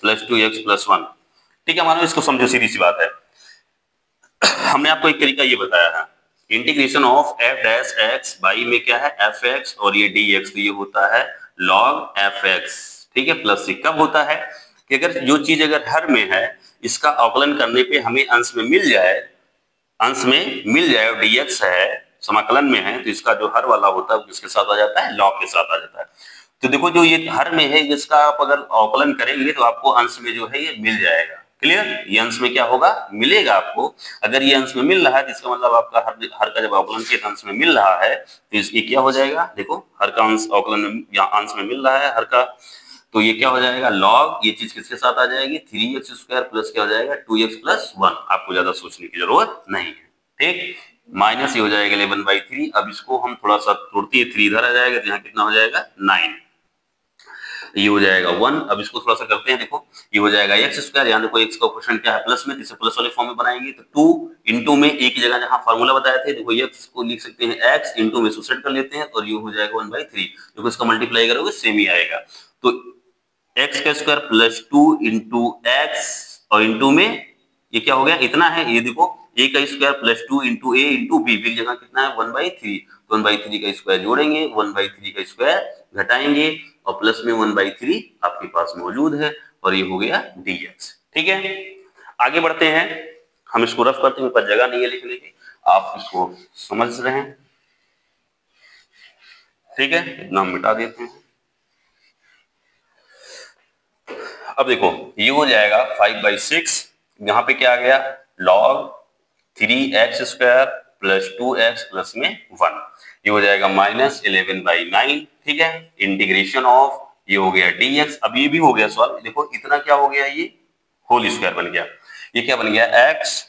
Speaker 1: प्लस 2x प्लस 1, ठीक है, मानो इसको समझो, सीधी सी बात है। हमने आपको एक तरीका ये बताया है इंटीग्रेशन ऑफ f' बाई में क्या है fx और ये dx, तो ये होता है log fx, ठीक है, प्लस से कब होता है कि अगर जो चीज अगर हर में है इसका अवकलन करने पे हमें अंश में मिल जाए और dx है समाकलन में है तो इसका जो हर वाला होता है किसके साथ आ जाता है log के साथ आ जाता है। तो देखो जो ये हर में है इसका आप अगर अवकलन करेंगे तो आपको अंश में जो है ये मिल जाएगा, क्लियर? ये अंश में क्या होगा, मिलेगा आपको। अगर ये अंश में मिल रहा है तो इसका मतलब आपका हर का जब अवकलन के अंश में मिल रहा है तो ये क्या हो जाएगा, देखो हर का अंश अवकलन में या अंश में मिल रहा है हर का, तो ये क्या हो जाएगा, लॉग ये चीज किसके साथ आ जाएगी, 3x² प्लस क्या हो जाएगा 2x+1। आपको ज्यादा सोचने की जरूरत नहीं है, ठीक। माइनस ये हो जाएगा 11/3। अब इसको हम थोड़ा सा तोड़ते हैं, 3 इधर आ जाएगा तो यहाँ कितना हो जाएगा 9, ये हो जाएगा 1। अब इसको थोड़ा सा करते हैं, देखो ये हो जाएगा x², यहाँ देखो x का कोएफिशिएंट क्या है प्लस में, इसे प्लस वाले फॉर्म में बनाएंगे तो 2 इंटू में एक ही जगह जहां फार्मूला बताए थे, देखो x को लिख सकते हैं x इंटू में सुसेट कर लेते हैं और ये हो जाएगा 1/3। देखो इसका मल्टीप्लाई करोगे सेम ही आएगा, तो x² प्लस 2 इंटू एक्स और इंटू में ये क्या हो गया, इतना है, ये देखो a² plus 2 into a into b, की जगह कितना है 1/3, तो 1/3 का स्क्वायर जोड़ेंगे, 1/3 का स्क्वायर घटाएंगे और प्लस में 1/3 आपके पास मौजूद है और ये हो गया dx। ठीक है, आगे बढ़ते हैं, हम इसको रफ करते हैं, मेरे पास जगह नहीं है लिखने की, आप इसको समझ रहे हैं, ठीक है, इतना हम मिटा देते हैं। अब देखो ये हो जाएगा 5/6, यहाँ पे क्या आ गया log 3x² plus 2x plus में 1, ये हो जाएगा -11/9, ठीक है, इंटीग्रेशन ऑफ ये हो गया dx। अब ये भी हो गया सॉल्व, देखो इतना क्या हो गया, ये होल स्क्वायर बन गया, ये क्या बन गया x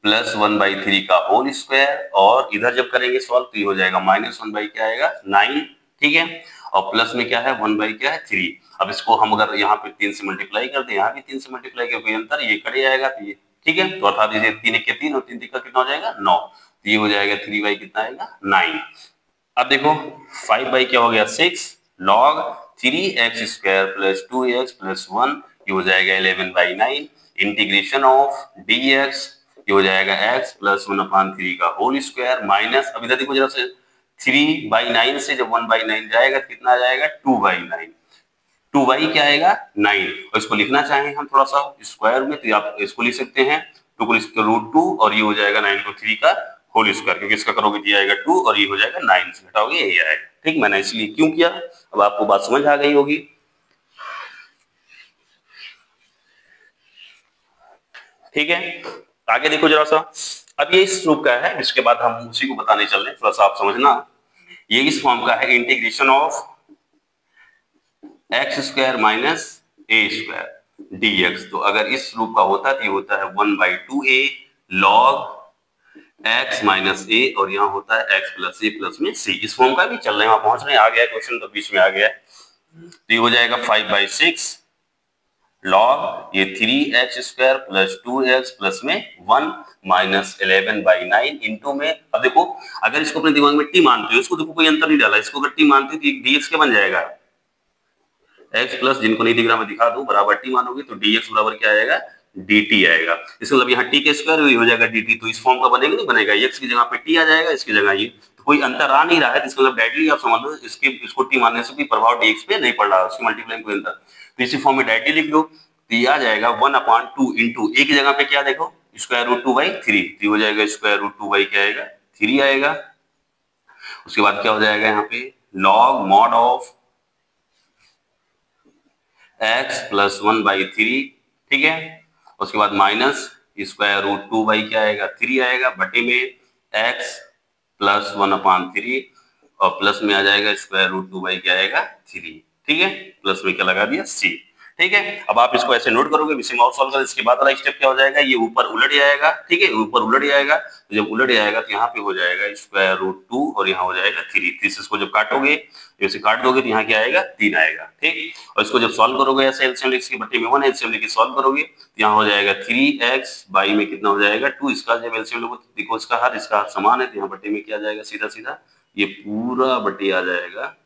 Speaker 1: प्लस 1/3 का होल स्क्वायर, और इधर जब करेंगे सॉल्व तो ये हो जाएगा -1 क्या आएगा 9, ठीक है, और प्लस में क्या है 1/3। अब इसको हम अगर यहाँ पे 3 से मल्टीप्लाई कर दें, यहाँ भी 3 से मल्टीप्लाई कर, कोई अंतर, ये कट जाएगा तो ये, ठीक है, तो अर्थात ये 3 1 के 3 और 3 3 का कितना हो जाएगा 9, तो ये हो जाएगा 3 कितना आएगा 9। अब देखो 5 क्या हो गया 6, log 3x² plus 2x plus 1, ये हो जाएगा 11/9, इंटीग्रेशन ऑफ dx, ये हो जाएगा x प्लस 1/3 का होल स्क्वायर माइनस, अब इधर देखो जरा से 3/9 से जब 1/9 जाएगा कितना आ जाएगा 2/9, 2 क्या आएगा 9, और इसको लिखना चाहें हम थोड़ा सा स्क्वायर में तो आप इसको लिख सकते हैं 2 को √2 और ये हो जाएगा 9 को 3 का होल स्क्वायर, क्योंकि इसका करोगे दिया आएगा 2 और ये हो जाएगा 9 से घटाओगे यही आएगा, ठीक। मैंने इसलिए क्यों किया, अब आपको बात समझ आ गई होगी, ठीक है। आगे देखो जरा सा, अब ये इस रूप का है, इसके बाद हम उसी को बताने चल रहे हैं, थोड़ा सा आप समझना, ये इस फॉर्म का है, integration of x² minus a² dx। तो अगर इस रूप का होता तो ये होता है 1/2a log x minus a, और यहाँ होता है x प्लस a प्लस में c। इस फॉर्म का भी चल रहे हैं, वहां पहुंच रहे हैं, आ गया क्वेश्चन तो बीच में आ गया, तो ये हो जाएगा 5/6 log ये 3x² प्लस 2x प्लस में 1 माइनस 11/9 इंटू में, अब देखो अगर इसको अपने दिमाग में t मानते हो, इसको देखो कोई अंतर नहीं डाला, इसको अगर t मानते हो तो dx क्या बन जाएगा, x प्लस, जिनको नहीं दिख रहा मैं दिखा दूं, बराबर t मानोगे तो dx बराबर क्या आएगा dt आएगा, इसका मतलब यहाँ t के स्क्वायर हो जाएगा dt, तो इस फॉर्म का बनेगा नहीं बनेगा, x की जगह पे t आ जाएगा, इसकी जगह ये, तो कोई अंतर आ नहीं रहा है, इसका मतलब डायरेक्टली आप समझ लो इसको t मानने से कोई प्रभाव dx पे नहीं पड़ रहा है, उसकी मल्टीप्लाई कोई अंतर, तो इसी फॉर्म में डायरेक्टली लिख लो, तो ये आ जाएगा 1/2 इंटू a की जगह पे क्या देखो √2/3, तो हो जाएगा √2 क्या आएगा 3 आएगा। उसके बाद क्या हो जाएगा यहाँ पे log mod of x plus 1/3, ठीक है, उसके बाद माइनस √2 क्या आएगा 3 आएगा, बटे में x प्लस 1/3 और प्लस में आ जाएगा √2 क्या आएगा 3, ठीक है, प्लस में क्या लगा दिया c, ठीक है। अब आप इसको ऐसे नोट करोगे, इसे और सॉल्व कर, इसके बाद वाला स्टेप क्या हो जाएगा, ये ऊपर उलट जाएगा, ठीक है, ऊपर उलट जाएगा, तो जब उलट जाएगा तो यहाँ पे हो जाएगा √2 और यहाँ हो जाएगा 3, इसको जब काटोगे, जैसे काट दोगे तो यहाँ क्या आएगा 3 आएगा, ठीक, और इसको जब सॉल्व करोगे ऐसे एलसीएम लेके बटे में 1 एलसीएम लेके सॉल्व करोगे तो यहाँ हो जाएगा 3x बाई में कितना हो जाएगा 2, इसका जब एलसीएम लोगे तो देखो इसका हर इसका समान है, तो यहाँ बटे में क्या आ जाएगा सीधा सीधा ये पूरा बटे आ जाएगा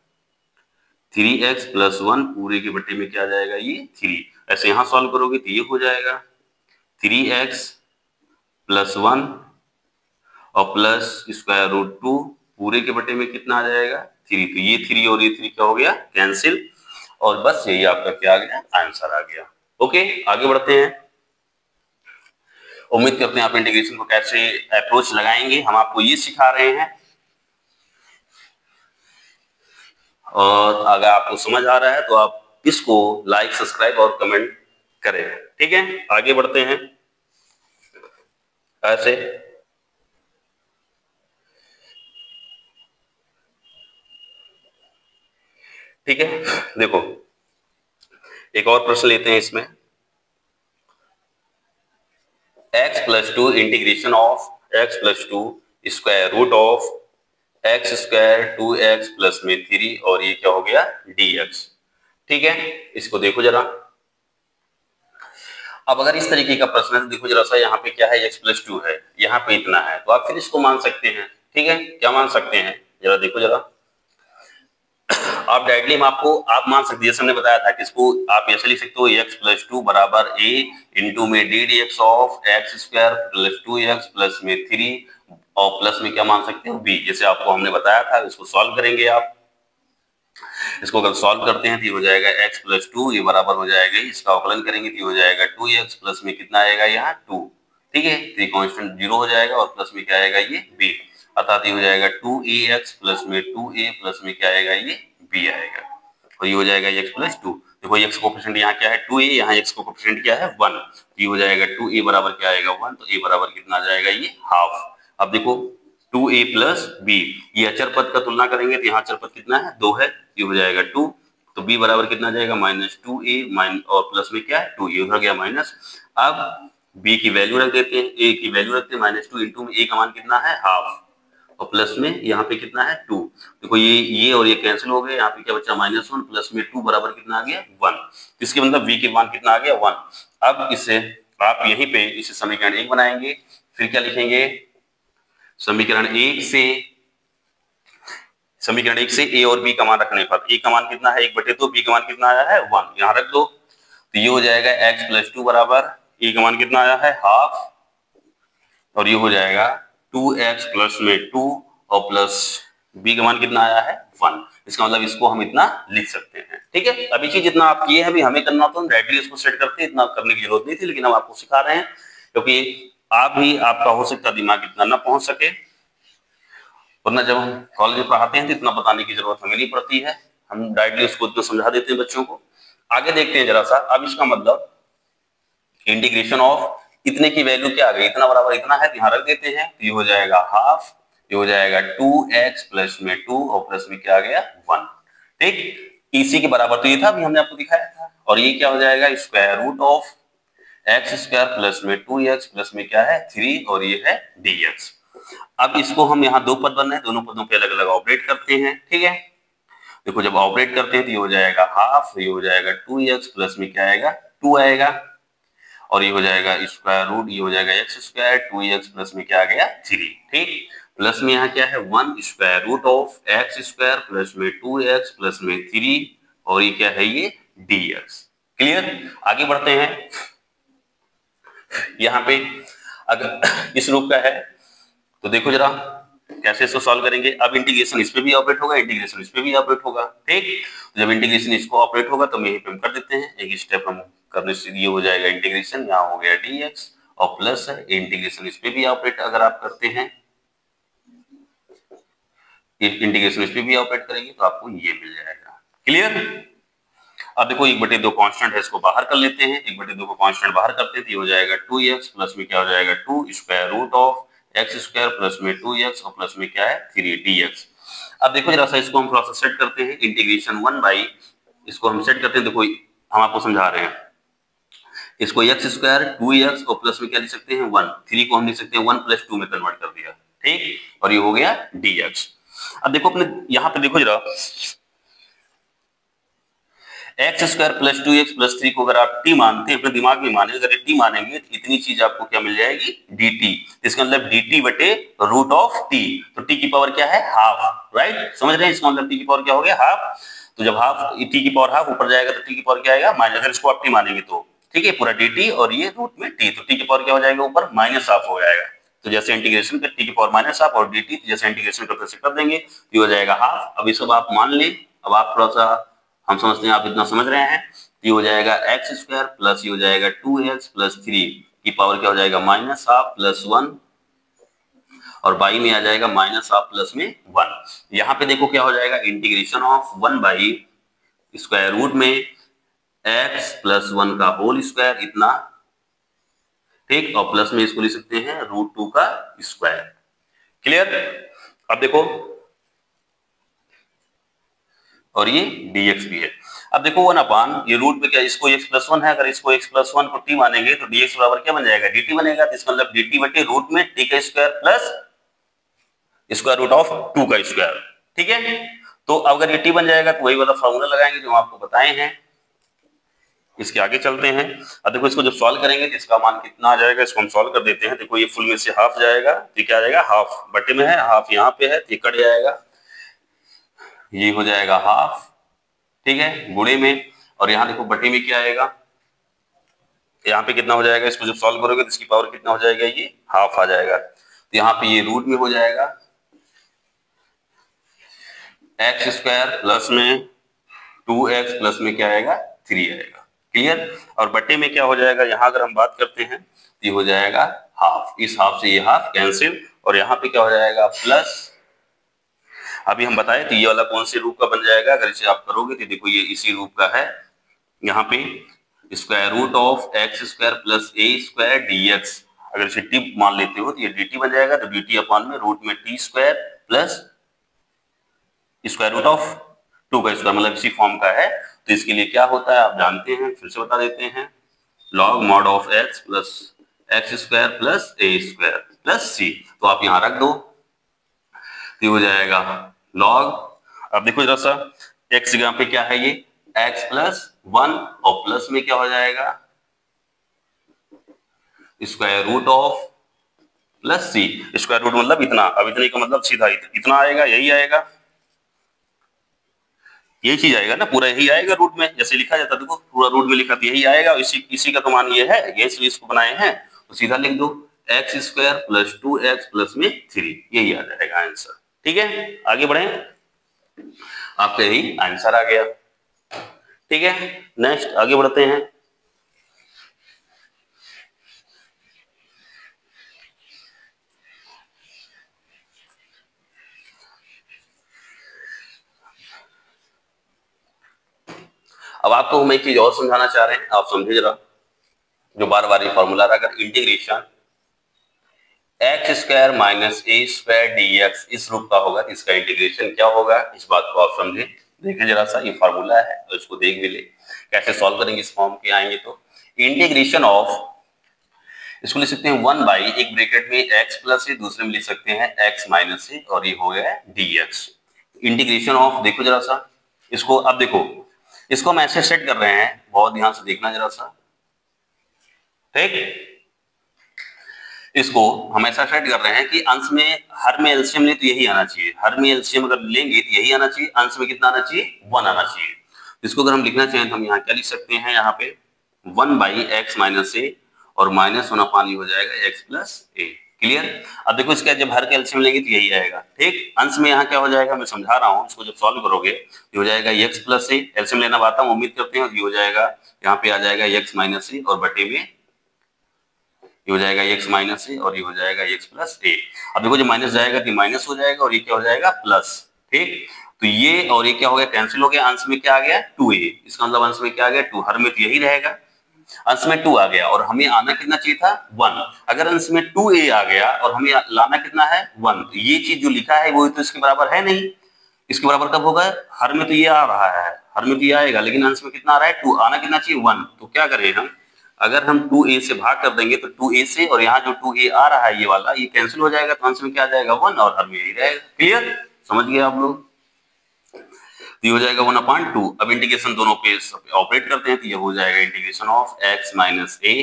Speaker 1: 3x प्लस 1 पूरे के बटे में क्या आ जाएगा ये 3, ऐसे यहाँ सॉल्व करोगे तो ये हो जाएगा 3x प्लस 1 और प्लस √2 पूरे के बटे में कितना आ जाएगा 3, तो ये 3 और ये 3 क्या हो गया कैंसिल, और बस यही आपका क्या आ गया आंसर आ गया। ओके, आगे बढ़ते हैं, उम्मीद करते हैं आप इंटीग्रेशन को कैसे अप्रोच लगाएंगे, हम आपको ये सिखा रहे हैं, और अगर आपको समझ आ रहा है तो आप इसको लाइक सब्सक्राइब और कमेंट करेगा। ठीक है, आगे बढ़ते हैं ऐसे। ठीक है, देखो एक और प्रश्न लेते हैं इसमें। x plus two integration of x plus two square root of x square 2x plus में 3 और ये क्या हो गया dx। ठीक है, इसको देखो जरा। अब अगर इस तरीके का प्रश्न है तो देखो जरा सा, यहाँ पे क्या है x प्लस टू है, यहाँ पे इतना है, तो आप फिर इसको मान सकते हैं। ठीक है, क्या मान सकते हैं जरा देखो जरा। आप डायरेक्टली आप मान सकते हैं, जैसे हमने बताया था कि इसको आप ऐसे लिख सकते हो x प्लस टू बराबर a इंटू में D D X of x square plus 2x plus में 3 और प्लस में क्या मान सकते हो b। जैसे आपको हमने बताया था, इसको सॉल्व करेंगे आप। इसको अगर सॉल्व करते हैं तो ये हो जाएगा x प्लस टू, ये बराबर हो जाएगा, इसका अवकलन करेंगे तो ये हो जाएगा 2x प्लस में कितना आएगा यहाँ 2। ठीक है, तो ये कॉन्स्टेंट 0 हो जाएगा और प्लस में क्या आएगा ये b, अर्थात ये हो जाएगा 2ax प्लस में 2a प्लस में क्या आएगा ये b आएगा, और ये हो जाएगा x प्लस टू। देखो x कोफिशिएंट यहाँ क्या है 2a, यहाँ x को कोफिशिएंट क्या है 1, तो ये हो जाएगा 2a बराबर क्या आएगा 1, तो a बराबर कितना आ जाएगा ये हाफ। अब देखो 2a प्लस b, ये अचर पद का तुलना करेंगे तो यहाँ अचर पद कितना है 2 है, ये हो जाएगा 2, तो b बराबर कितना जाएगा माइनस 2a और प्लस में क्या है 2, ये उधर गया माइनस। अब b की वैल्यू रख देते हैं, a की वैल्यू रखते हैं माइनस 2 इंटू में a का मान कितना है हाफ और प्लस में यहाँ पे कितना है 2। देखो ये और ये कैंसिल हो गए, यहाँ पे क्या बचा -1 प्लस में 2 बराबर कितना आ गया 1। इसके मतलब v के मान कितना आ गया 1। अब इसे आप यहीं पे इसे समीकरण 1 बनाएंगे, फिर क्या लिखेंगे समीकरण 1 से a और b का मान रखने पर a का मान कितना है 1/2, b का मान कितना आया है 1, यहाँ रख दो, तो ये हो जाएगा x प्लस टू बराबर a का मान कितना आया है हाफ और ये हो जाएगा 2x प्लस में 2 और प्लस b का मान कितना आया है 1। इसका मतलब इसको हम इतना लिख सकते हैं। ठीक है, अभी चीज जितना आप किए हैं अभी हमें करना तो हम डायरेक्टली इसको सेट करते, इतना करने की जरूरत नहीं थी, लेकिन हम आपको सिखा रहे हैं क्योंकि आपका हो सकता दिमाग इतना ना पहुंच सके, वरना जब हम कॉलेज में पढ़ाते हैं तो इतना बताने की जरूरत हमें नहीं पड़ती है, हम डायरेक्टली उसको इतना समझा देते हैं बच्चों को। आगे देखते हैं जरा सा। अब इसका मतलब इंटीग्रेशन ऑफ इतने की वैल्यू क्या आ गई, इतना बराबर इतना है, यहाँ रख देते हैं, तो ये हो जाएगा हाफ, ये हो जाएगा 2x प्लस में 2 और प्लस में क्या आ गया 1। ठीक, इसी के बराबर तो ये था, अभी हमने आपको दिखाया था, और ये क्या हो जाएगा square root of x square plus में 2x प्लस में क्या है 3 और ये है dx। अब इसको हम यहाँ दो पद बन रहे हैं, दोनों पदों पे अलग अलग ऑपरेट करते हैं। ठीक है, देखो जब ऑपरेट करते हैं तो ये हो जाएगा हाफ, ये हो जाएगा 2x प्लस में क्या आएगा 2 आएगा और ये हो जाएगा स्क्वायर रूट, ये हो जाएगा एक्स स्क्वायर 2x प्लस में क्या आ गया 3। ठीक, प्लस में यहाँ क्या है 1 square root of x square plus में 2x प्लस में 3 और ये क्या है ये dx। क्लियर, आगे बढ़ते हैं। यहाँ पे अगर इस रूप का है तो देखो जरा कैसे इसको सॉल्व करेंगे। अब इंटीग्रेशन इस पे भी ऑपरेट होगा, इंटीग्रेशन इस पे भी ऑपरेट होगा। ठीक, तो जब इंटीग्रेशन इसको ऑपरेट होगा तो यहीं पे हम कर देते हैं, एक स्टेप हम करने से ये हो जाएगा इंटीग्रेशन, यहाँ हो गया dx और प्लस है इंटीग्रेशन इस पे भी ऑपरेट अगर आप करते हैं, इंटीग्रेशन इस पे भी ऑपरेट करेंगे तो आपको ये मिल जाएगा। क्लियर, अब देखो 1/2 कांस्टेंट है, इसको बाहर कर लेते हैं, 1/2 को कांस्टेंट बाहर करते हैं तो ये हो जाएगा 2x प्लस में क्या हो जाएगा 2 square root of x square plus में 2x और प्लस में क्या है 3 dx। अब देखो जरा सा इसको हम थोड़ा सा सेट करते हैं, इंटीग्रेशन 1 बाई इसको हम सेट करते हैं। देखो हम आपको समझा रहे हैं, इसको एक्स स्क्वायर 2x और प्लस में क्या लिख सकते हैं 1, 3 को हम लिख सकते हैं 1 प्लस 2 में कन्वर्ट कर दिया। ठीक, और ये हो गया dx। अब देखो अपने यहाँ पे देखो जरा x square plus 2x plus 3 को अगर आप t मानते हैं, अपने दिमाग में माने, अगर t मानेंगे तो इतनी चीज आपको क्या मिल जाएगी dt। इसका मतलब dt बटे रूट ऑफ t, तो t की पावर क्या है हाफ। राइट, समझ रहे हैं, इसका मतलब t की पावर क्या हो गया हाफ। तो जब हाफ t की पावर हाफ ऊपर जाएगा तो t की पावर क्या आएगा माइनस, अगर इसको आप t मानेंगे तो ठीक है पूरा dt और ये रूट में t, तो t की पावर क्या हो जाएगा ऊपर माइनस हाफ हो जाएगा। तो जैसे इंटीग्रेशन कर t की पावर माइनस हाफ और dt, जैसे इंटीग्रेशन करते से कर देंगे ये हो जाएगा हाफ। अब ये सब आप मान लें, अब आप थोड़ा सा हम समझते हैं आप इतना समझ रहे हैं, ये हो जाएगा एक्स स्क्वायर प्लस ये हो जाएगा 2x प्लस 3 की पावर क्या हो जाएगा माइनस हाफ प्लस 1 और बाई में आ जाएगा माइनस हाफ प्लस में 1। यहाँ पे देखो क्या हो जाएगा integration of 1 by square root में एक्स प्लस 1 का होल स्क्वायर इतना, ठीक, और प्लस में इसको लिख सकते हैं √2 का स्क्वायर। क्लियर? अब देखो, और ये dx भी है। अब देखो 1 अपान ये रूट में क्या, इसको x प्लस 1 है, अगर इसको x प्लस 1 को t मानेंगे तो dx बराबर क्या बन जाएगा, dt बनेगा। तो इसका मतलब dt बटे रूट में t का square plus square root of 2 का स्क्वायर। ठीक है, तो अगर ये t बन जाएगा तो वही वाला फॉर्मूला लगाएंगे जो हम आपको बताए हैं। इसके आगे चलते हैं। अब देखो इसको जब सॉल्व करेंगे तो इसका मान कितना आ जाएगा, इसको हम सॉल्व कर देते हैं। देखो ये फुल में से हाफ जाएगा, तो क्या आ जाएगा, हाफ बटे में है, हाफ यहाँ पे है, तो ये कट जाएगा, ये हो जाएगा हाफ, ठीक है, गुणे में, और यहाँ देखो बटे में क्या आएगा, यहाँ पे कितना हो जाएगा, इसको जब सॉल्व करोगे तो इसकी पावर कितना हो जाएगा, ये हाफ आ जाएगा। तो यहाँ पे ये रूट में हो जाएगा एक्स स्क्वायर प्लस में 2x प्लस में क्या आएगा, 3 आएगा। क्लियर? और बटे में क्या हो जाएगा, यहाँ अगर हम बात करते हैं तो ये हो जाएगा हाफ, इस हाफ से ये हाफ कैंसिल, और यहाँ पे क्या हो जाएगा प्लस, अभी हम बताए तो ये वाला कौन से रूप का बन जाएगा, अगर इसे आप करोगे तो देखो ये इसी रूप का है। यहाँ पे square root of x square plus A square dx, अगर इसे टी मान लेते हो तो ये dt बन जाएगा, तो dt अपान में रूट में t square plus square root of 2 का स्क्वायर, मतलब इसी फॉर्म का है। तो इसके लिए क्या होता है आप जानते हैं, फिर से बता देते हैं, log mod of x plus X square plus A square plus C. तो आप यहाँ रख दो, तो हो जाएगा लॉग, अब देखो जरा सा, एक्स जगह पे क्या है, ये एक्स प्लस 1, और प्लस में क्या हो जाएगा square root of plus c. Square root मतलब इतना, अब इतने का मतलब सीधा इतना आएगा, यही आएगा, यही चीज आएगा ना, पूरा यही आएगा रूट में, जैसे लिखा जाता है, देखो पूरा रूट में लिखा तो यही आएगा, इसी का तो मान ये है, ये इसको बनाए हैं, तो सीधा लिख दो x square plus 2x plus में 3, यही आ जाएगा आंसर। ठीक है, आगे बढ़े, आपका यही आंसर आ गया। ठीक है, नेक्स्ट आगे बढ़ते हैं। अब आपको हम एक चीज और समझाना चाह रहे हैं, आप समझे जरा, जो बार बार ये फॉर्मूला रहा, अगर इंटीग्रेशन एक्स स्क्वायर माइनस ए स्क्वायर dx इस रूप का होगा, इसका इंटीग्रेशन क्या होगा, इस बात को आप समझे। देखें जरा सा, ये फॉर्मूला है तो इसको देख भी ले, कैसे सॉल्व करेंगे, इस फॉर्म के आएंगे तो इंटीग्रेशन ऑफ, इसको लिख सकते हैं 1 बाई, एक ब्रैकेट में x प्लस ए, दूसरे में लिख सकते हैं x माइनस ए, और ये हो गया dx। इंटीग्रेशन ऑफ, देखो जरा सा इसको, अब देखो इसको हम ऐसे सेट कर रहे हैं, बहुत ध्यान से देखना जरा सा, ठीक, इसको हम ऐसा सेट कर रहे हैं कि अंश में हर में एलसीएम ले तो यही आना चाहिए, हर में एलसीएम अगर लेंगे तो यही आना चाहिए, अंश में कितना आना चाहिए, 1 आना चाहिए। इसको अगर हम लिखना चाहें तो हम यहाँ क्या लिख सकते हैं, यहाँ पे 1 बाई एक्स माइनस ए, और माइनस 1 अपान हो जाएगा x प्लस ए। क्लियर? अब देखो इसका जब हर का एलसीएम लेंगे तो यही आएगा, ठीक, अंश में यहाँ क्या हो जाएगा, मैं समझा रहा हूँ, इसको जब सॉल्व करोगे ये हो जाएगा x प्लस ए, एलसीएम लेना आता हूँ, उम्मीद करते हैं, ये हो जाएगा, यहाँ पे आ जाएगा x माइनस ए, और बटे में ये हो जाएगा x माइनस ए, और ये हो जाएगा x प्लस ए। अब देखो जो माइनस जाएगा तो माइनस हो जाएगा, और ये क्या हो जाएगा प्लस, ठीक, तो ये और ये क्या हो गया, कैंसिल हो गया, अंश में क्या आ गया 2a, इसका मतलब अंश में क्या आ गया 2, हर में तो यही रहेगा, अंश में 2 आ गया, और हमें आना कितना चाहिए था 1, अगर अंश में 2a आ गया और हमें लाना कितना है 1, तो ये चीज जो लिखा है वो तो इसके बराबर है नहीं, इसके बराबर कब होगा, हर में तो ये आ रहा है, हर में तो ये आएगा, लेकिन अंश में कितना आ रहा है 2, आना कितना चाहिए 1, तो क्या करें हम, अगर हम 2a से भाग कर देंगे तो 2a से, और यहाँ जो 2a आ रहा है ये वाला, ये कैंसिल हो जाएगा, तो अंश में क्या आ जाएगा 1, और हर में यही रहेगा। क्लियर? समझ गए आप लोग? ये हो जाएगा 1/2। अब इंटीग्रेशन दोनों पे ऑपरेट करते हैं, तो ये हो जाएगा integration of x minus A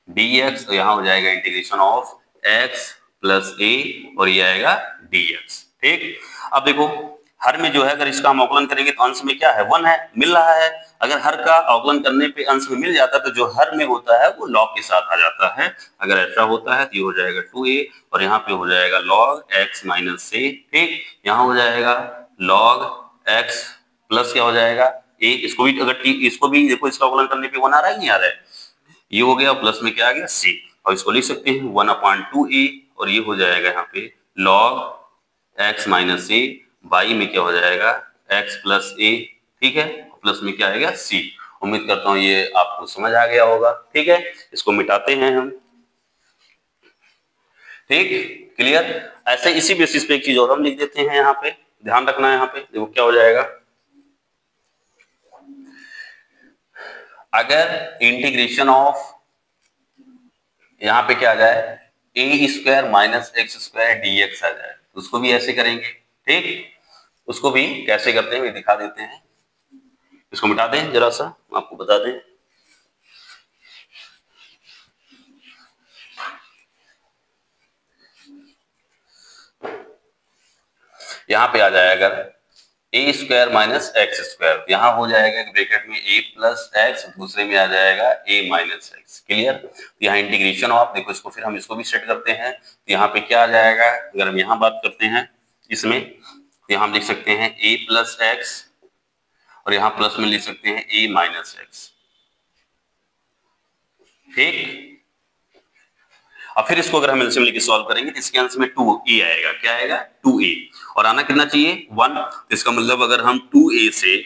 Speaker 1: dx, और यहाँ हो जाएगा इंटीग्रेशन ऑफ x प्लस ए, और ये आएगा dx। ठीक, अब देखो हर में जो है, अगर इसका हम अवकलन करेंगे तो अंश में क्या है 1 है, मिल रहा है, अगर हर का अवकलन करने पे अंश में मिल जाता है तो जो हर में होता है वो लॉग के साथ आ जाता है, अगर ऐसा होता है तो ये हो जाएगा 2a, और यहाँ पे हो जाएगा लॉग x माइनस ए, ठीक, यहाँ हो जाएगा लॉग x प्लस क्या हो जाएगा a, इसको भी अगर इसको भी देखो, इसका अवकलन करने पे 1 आ रहा है, नहीं आ रहा है, ये हो गया, प्लस में क्या आ गया c, और इसको लिख सकते हैं 1/2a, और ये हो जाएगा यहाँ पे log x minus A, by में क्या हो जाएगा x प्लस ए, ठीक है, प्लस में क्या आएगा c, उम्मीद करता हूँ ये आपको समझ आ गया होगा। ठीक है, इसको मिटाते हैं हम। ठीक, क्लियर। ऐसे इसी बेसिस पे एक चीज और हम लिख देते हैं, यहाँ पे ध्यान रखना है। यहाँ पे देखो क्या हो जाएगा, अगर इंटीग्रेशन ऑफ यहाँ पे क्या आ जाए A square minus x square DX आ जाए, तो उसको भी ऐसे करेंगे। ठीक, उसको भी कैसे करते हैं ये दिखा देते हैं। इसको मिटा दें जरा सा, आपको बता दें। यहाँ पे आ जाएगा ए स्क्वायर माइनस एक्स स्क्वायर, यहाँ हो जाएगा ब्रैकेट में ए प्लस एक्स, दूसरे में आ जाएगा ए माइनस एक्स। क्लियर। तो यहाँ इंटीग्रेशन ऑफ, देखो इसको फिर हम इसको भी सेट करते हैं, तो यहाँ पे क्या आ जाएगा, अगर हम यहाँ बात करते हैं इसमें, तो यहाँ हम लिख सकते हैं ए प्लस एक्स और यहाँ प्लस में लिख सकते हैं ए माइनस एक्स। ठीक, अब फिर इसको अगर हम एलसीएम लेके सॉल्व करेंगे तो इसके आंसर में 2a आएगा। क्या आएगा, 2a, और आना कितना चाहिए 1। तो इसका मतलब अगर हम 2a से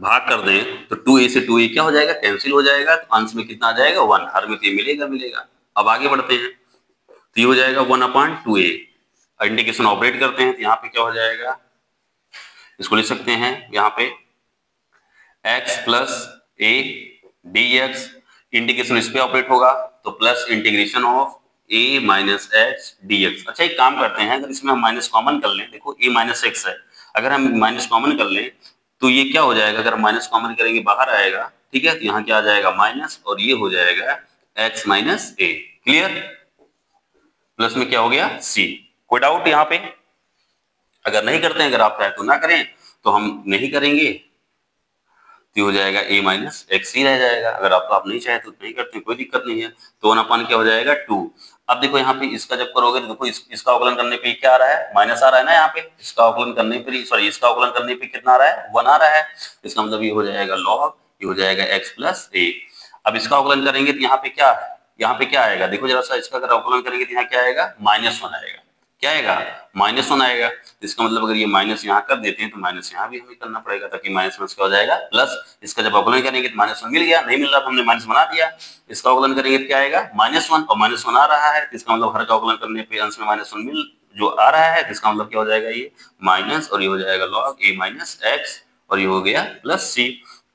Speaker 1: भाग कर दें तो 2a से 2a क्या हो जाएगा, कैंसिल हो जाएगा, तो आंसर में कितना आ जाएगा 1। हर में तो मिलेगा मिलेगा। अब आगे बढ़ते हैं, तो ये हो जाएगा 1/2a। इंटीग्रेशन ऑपरेट करते हैं तो यहाँ पे क्या हो जाएगा, इसको लिख सकते हैं यहाँ पे x plus a dx, integration इस पे ऑपरेट होगा तो plus integration of a minus x dx। अच्छा एक काम करते हैं, अगर इसमें हम माइनस कॉमन कर लें, देखो a माइनस एक्स है, अगर हम माइनस कॉमन कर लें तो ये क्या हो जाएगा, अगर माइनस कॉमन करेंगे बाहर आएगा। ठीक है, तो यहाँ क्या आ जाएगा माइनस, और ये हो जाएगा x minus a। Clear, plus में क्या हो गया c। कोई डाउट यहाँ पे? अगर नहीं करते हैं, अगर आप चाहे तो ना करें, तो हम नहीं करेंगे, तो हो जाएगा a माइनस एक्स ही रह जाएगा। अगर आप नहीं चाहे तो नहीं करते, कोई दिक्कत नहीं है। तो 1/, क्या हो जाएगा 2। अब देखो यहाँ पे इसका जब करोगे तो देखो इसका अवकलन करने पे क्या आ रहा है, माइनस आ रहा है ना। यहाँ पे इसका अवकलन करने पे, सॉरी इसका अवकलन करने पे कितना आ रहा है, 1 आ रहा है। इसका मतलब ये हो जाएगा लॉग, ये हो जाएगा x प्लस a। अब इसका अवकलन करेंगे तो यहाँ पे क्या आएगा, देखो जरा सा, इसका अगर अवकलन करेंगे तो यहाँ क्या आएगा, -1 आएगा। क्या आएगा, -1 आएगा। इसका मतलब अगर ये माइनस यहाँ कर देते हैं तो माइनस यहाँ भी हमें करना पड़ेगा, ताकि माइनस में क्या हो जाएगा प्लस। इसका जब अवकलन करेंगे तो -1 मिल गया, नहीं मिल रहा तो हमने माइनस बना दिया। इसका अवकलन करेंगे तो क्या आएगा -1, और -1 आ रहा है, इसका मतलब हर का अवकलन करने पे अंश में -1 मिल जो आ रहा है, तो इसका मतलब क्या हो जाएगा, ये माइनस, और ये हो जाएगा लॉग a माइनस एक्स, और ये हो गया प्लस c।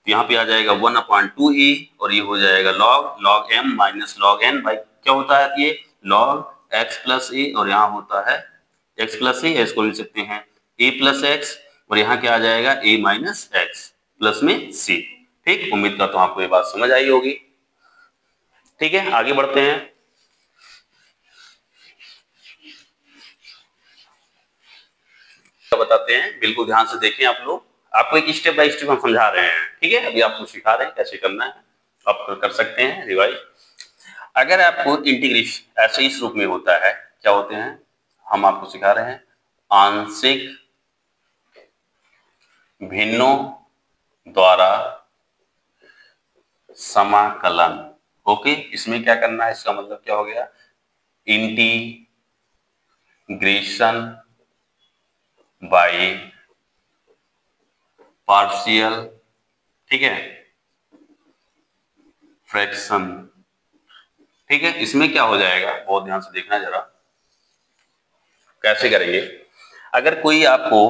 Speaker 1: तो यहाँ पे आ जाएगा 1/2a, और ये हो जाएगा log m minus log n by क्या होता है, ये log x प्लस a, और यहाँ होता है x प्लस a, इसको लिख सकते हैं a प्लस एक्स, और यहाँ क्या आ जाएगा a माइनस एक्स प्लस में c। ठीक, उम्मीद करता हूँ आपको ये बात समझ आई होगी। ठीक है, आगे बढ़ते हैं। बताते हैं, बिल्कुल ध्यान से देखें आप लोग, आपको एक स्टेप बाय स्टेप हम समझा रहे हैं। ठीक है, अभी आपको सिखा रहे हैं कैसे करना है, आप कर सकते हैं रिवाइज। अगर आपको इंटीग्रेशन ऐसे इस रूप में होता है, क्या होते हैं, हम आपको सिखा रहे हैं आंशिक भिन्नों द्वारा समाकलन। ओके, इसमें क्या करना है, इसका मतलब क्या हो गया, इंटीग्रेशन बाय पार्शियल, ठीक है, फ्रैक्शन। ठीक है, इसमें क्या हो जाएगा, बहुत ध्यान से देखना जरा कैसे करेंगे। अगर कोई आपको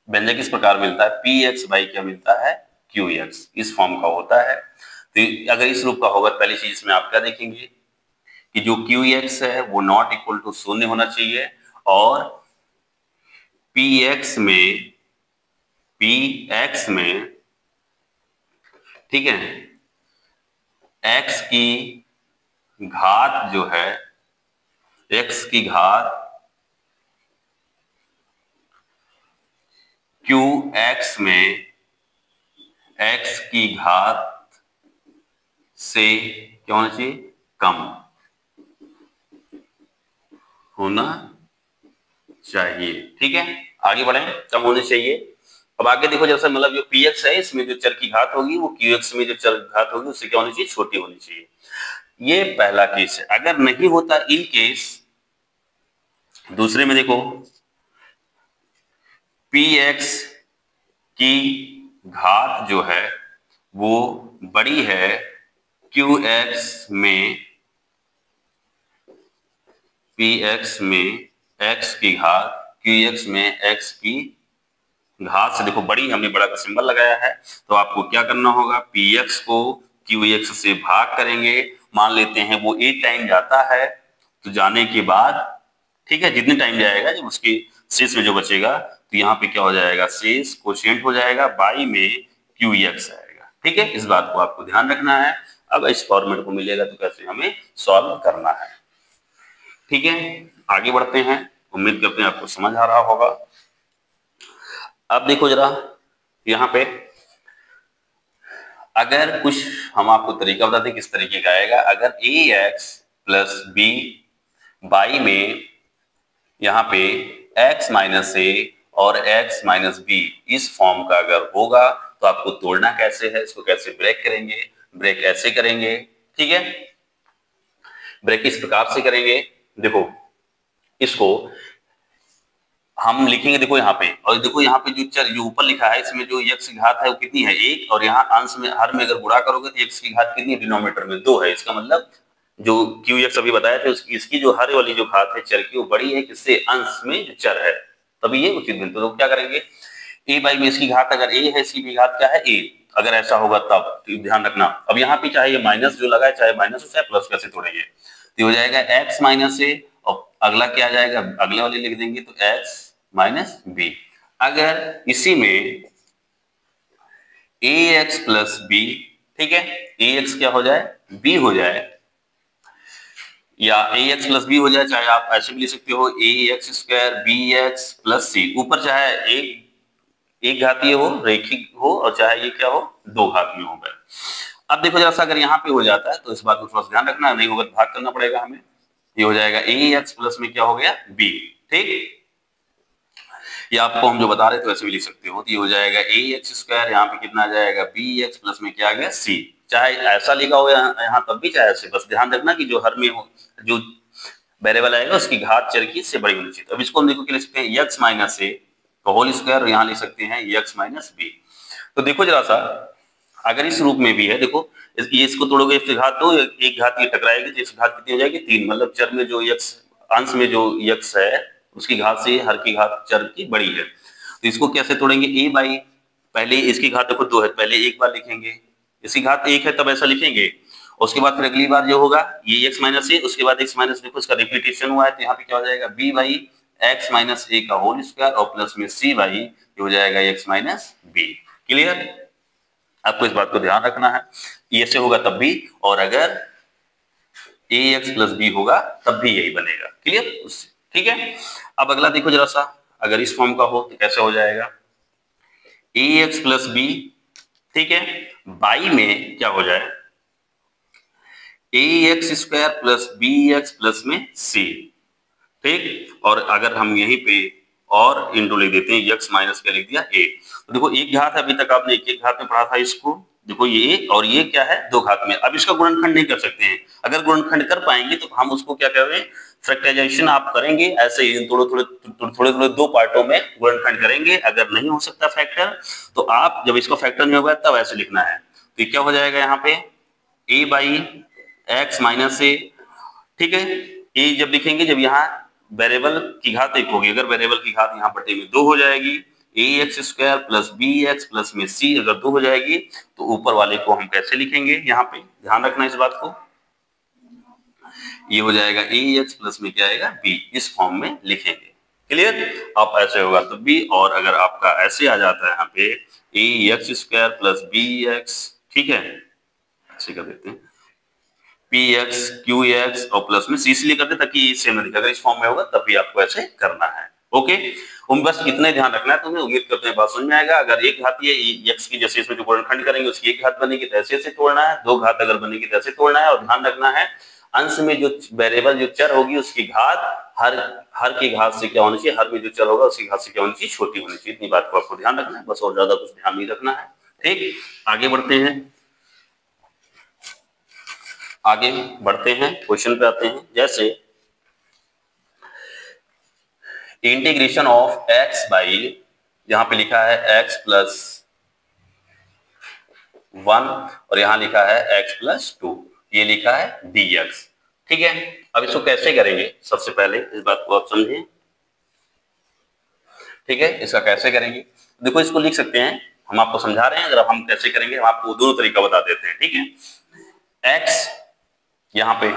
Speaker 1: व्यंजक इस प्रकार मिलता है, पी एक्स बाई क्या मिलता है, क्यू एक्स, इस फॉर्म का होता है। तो अगर इस रूप का होगा, पहली चीज इसमें आप क्या देखेंगे कि जो क्यू एक्स है वो नॉट इक्वल टू 0 होना चाहिए, और पी एक्स में ठीक है, एक्स की घात जो है, एक्स की घात क्यू एक्स में एक्स की घात से क्या होना चाहिए, कम होना चाहिए। ठीक है, आगे बढ़े, कम होनी चाहिए। अब आगे देखो, जैसा मतलब जो पी एक्स है, इसमें जो चर की घात होगी वो क्यू एक्स में जो चर की घात होगी उससे क्या होनी चाहिए, छोटी होनी चाहिए। ये पहला केस है। अगर नहीं होता इन केस, दूसरे में देखो पी एक्स की घात जो है वो बड़ी है QX में PX में X की घात QX में X की घात से, देखो बड़ी हमने बड़ा का सिंबल लगाया है, तो आपको क्या करना होगा, PX को QX से भाग करेंगे। मान लेते हैं वो 8 टाइम जाता है, तो जाने के बाद ठीक है, जितने टाइम जाएगा जब उसके शेष में जो बचेगा, तो यहाँ पे क्या हो जाएगा, शेष कोशिएंट हो जाएगा, बाई में QX आएगा। ठीक है, इस बात को आपको ध्यान रखना है। अब इस फॉर्मेट को मिलेगा तो कैसे हमें सॉल्व करना है। ठीक है, आगे बढ़ते हैं, उम्मीद करते हैं आपको समझ आ रहा होगा। अब देखो जरा यहाँ पे, अगर कुछ हम आपको तरीका बताते हैं किस तरीके का आएगा। अगर AX प्लस B बाई में यहाँ पे X माइनस A और X माइनस B इस फॉर्म का अगर होगा, तो आपको तोड़ना कैसे है, इसको कैसे ब्रेक करेंगे, ब्रेक ऐसे करेंगे। ठीक है, ब्रेक इस प्रकार से करेंगे, देखो इसको हम लिखेंगे, देखो यहाँ पे, और देखो यहाँ पे जो ऊपर लिखा है इसमें जो x की घात है वो कितनी है, 1, और यहाँ अंश में हर में अगर गुणा करोगे तो x की घात कितनी है, डिनोमिनेटर में 2 है। इसका मतलब जो QX अभी बताया था इसकी जो हर वाली जो घात है चर की वो बड़ी है किससे, अंश में जो चर है, तभी ये उचित बिंदु। तो क्या करेंगे, a बाई में इसकी घात अगर a है, इसकी भी घात क्या है, a, अगर ऐसा होगा तब तो ध्यान रखना। अब यहाँ पे चाहे ये माइनस जो लगा है, चाहे माइनस हो चाहे प्लस, कैसे तोड़ेंगे, तो हो जाएगा x माइनस a, और अगला क्या आ जाएगा, अगले वाले लिख देंगे तो x माइनस बी। अगर इसी में ax प्लस बी, ठीक है, ax क्या हो जाए, b हो जाए, या ax प्लस बी हो जाए, चाहे आप ऐसे भी लिख सकते हो ax स्क्वायर bx प्लस सी, ऊपर चाहे एक घातीय हो, रेखिक हो, और चाहे ये क्या हो, दो घातीय हो गए। अब देखो जरा सा, अगर यहाँ पे हो जाता है तो इस बात को थोड़ा सा ध्यान रखना, नहीं होगा तो भाग करना पड़ेगा हमें। ये हो जाएगा ax प्लस में क्या हो गया, b। ठीक, ये आपको हम जो बता रहे थे वैसे भी लिख सकते हो, तो ये हो जाएगा ax स्क्वायर, यहाँ पे कितना आ जाएगा, bx प्लस में क्या आ गया, c। चाहे ऐसा लिखा हो यहाँ तब भी, चाहे ऐसे, बस ध्यान रखना कि जो हर में हो, जो वेरिएबल आएगा उसकी घात चर की इससे बड़ी होनी चाहिए। अब इसको हम देखो क्या लिख सकते हैं, x माइनस ए होल स्क्वायर, और यहाँ लिख सकते हैं x माइनस बी। तो देखो जरा सा, अगर इस रूप में भी है, देखो ये इसको तोड़ोगे, इसकी घात 2, एक घात ये टकराएगी तो इसकी घात कितनी हो जाएगी, 3, मतलब चर में जो x, अंश में जो x है उसकी घात से हर की घात चर की बड़ी है। तो इसको कैसे तोड़ेंगे, a बाई, पहले इसकी घात देखो 2 है, पहले एक बार लिखेंगे, इसकी घात 1 है तब ऐसा लिखेंगे, उसके बाद फिर अगली बार जो होगा ये x माइनस ए, उसके बाद x माइनस, देखो इसका रिपीटेशन हुआ है तो यहाँ पे क्या हो जाएगा, b बाई एक्स माइनस ए का होल स्क्वायर, और प्लस में c बाई ये हो जाएगा x माइनस बी। क्लियर, आपको इस बात को ध्यान रखना है, ये से होगा तब भी, और अगर ax प्लस बी होगा तब भी यही बनेगा। क्लियर उससे, ठीक है। अब अगला देखो जरा सा, अगर इस फॉर्म का हो तो कैसे हो जाएगा, ax प्लस बी, ठीक है, बाई में क्या हो जाए, ax square plus bx plus में c। ठीक, और अगर हम यहीं पे और इंटू लिख देते हैं, x माइनस क्या लिख दिया, a। तो देखो एक घात है, अभी तक आपने एक घात में पढ़ा था इसको, देखो ये और ये क्या है, दो घात में। अब इसका गुणनखंड नहीं कर सकते हैं, अगर गुणनखंड कर पाएंगे तो हम उसको क्या करें, फैक्टराइजेशन आप करेंगे, ऐसे ही थोड़े दो पार्टों में गुणनखंड करेंगे। अगर नहीं हो सकता फैक्टर, तो आप जब इसका फैक्टर नहीं होगा तब ऐसे लिखना है। तो क्या हो जाएगा यहाँ पे, a बाई एक्स माइनस ए, ठीक है, ए जब लिखेंगे जब यहाँ वेरिएबल की घात 1 होगी, अगर वेरिएबल की घात यहाँ बटे में 2 हो जाएगी, ax square plus bx plus में c अगर 2 हो जाएगी, तो ऊपर वाले को हम कैसे लिखेंगे, यहाँ पे ध्यान रखना इस बात को, ये हो जाएगा ax प्लस में क्या आएगा, b, इस फॉर्म में लिखेंगे। क्लियर, आप ऐसे होगा तब भी, और अगर आपका ऐसे आ जाता है यहाँ पे ax स्क्वायर प्लस bx, ठीक है, ऐसे कर देते हैं px qx और प्लस में c, इसलिए करते ताकि सेम ना दिखे, अगर इस फॉर्म में होगा तब भी आपको ऐसे करना है। ओके, बस इतना ही ध्यान रखना है तुम्हें, उम्मीद करते हैं बात समझ में आएगा। अगर एक घातीय x की जैसे इसमें जो गुणनखंड करेंगे उसकी एक घात बनेगी तो ऐसे तोड़ना है, दो घात अगर बनेगी तो ऐसे तोड़ना है, और ध्यान रखना है अंश में जो वेरिएबल जो चर होगी उसकी घात हर की घात से क्या होनी चाहिए, हर में जो चर होगा उसकी घात से क्या होनी चाहिए, छोटी होनी चाहिए। इतनी बात को आपको ध्यान रखना है बस, और ज्यादा कुछ ध्यान नहीं रखना है। ठीक, आगे बढ़ते हैं, आगे बढ़ते हैं, क्वेश्चन पे आते हैं। जैसे इंटीग्रेशन ऑफ x बाई, यहाँ पे लिखा है x प्लस 1 और यहाँ लिखा है x+2, ये लिखा है dx। ठीक है, अब इसको कैसे करेंगे, सबसे पहले इस बात को आप समझें। ठीक है, इसका कैसे करेंगे, देखो इसको लिख सकते हैं, हम आपको समझा रहे हैं, अगर हम कैसे करेंगे हम आपको दोनों तरीका बता देते हैं। ठीक है, x यहाँ पे,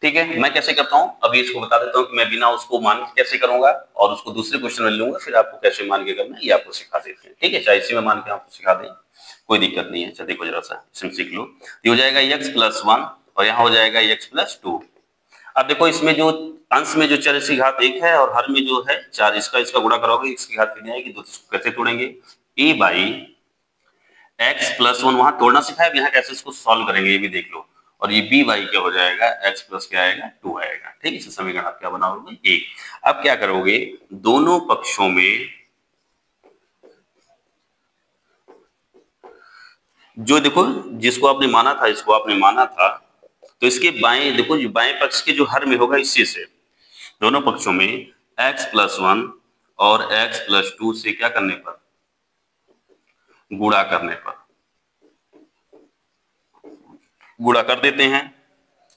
Speaker 1: ठीक है, मैं कैसे करता हूं अभी इसको बता देता हूं कि मैं बिना उसको मान के कैसे करूंगा और उसको दूसरे क्वेश्चन में लूंगा, फिर आपको कैसे मान के करना है ये आपको सिखा देते हैं। ठीक है, चाहे इसी में मान के आपको सिखा दें, कोई दिक्कत नहीं है। चलो देखो जरा सा इसमें सीख लो, ये हो जाएगा x+1 और यहाँ हो जाएगा x+2। अब देखो इसमें जो अंश में जो चर इसकी घात 1 है और हर में जो है 4, इसका गुणा करोगे इसकी घात कितनी आएगी 2। इसको कैसे तोड़ेंगे, a बाई x+1 वहां तोड़ना सिखाया, अब यहाँ कैसे इसको सॉल्व करेंगे ये भी देख लो। और ये b बाई क्या हो जाएगा, x प्लस क्या आएगा 2 आएगा। ठीक है, इसे समीकरण आप क्या बनाओगे 1। अब क्या करोगे, दोनों पक्षों में जो देखो जिसको आपने माना था इसको आपने माना था, तो इसके बाएं देखो, जो बाएं पक्ष के जो हर में होगा इसी से दोनों पक्षों में x+1 और x+2 से क्या करने पर, गुणा करने पर गुणा कर देते हैं।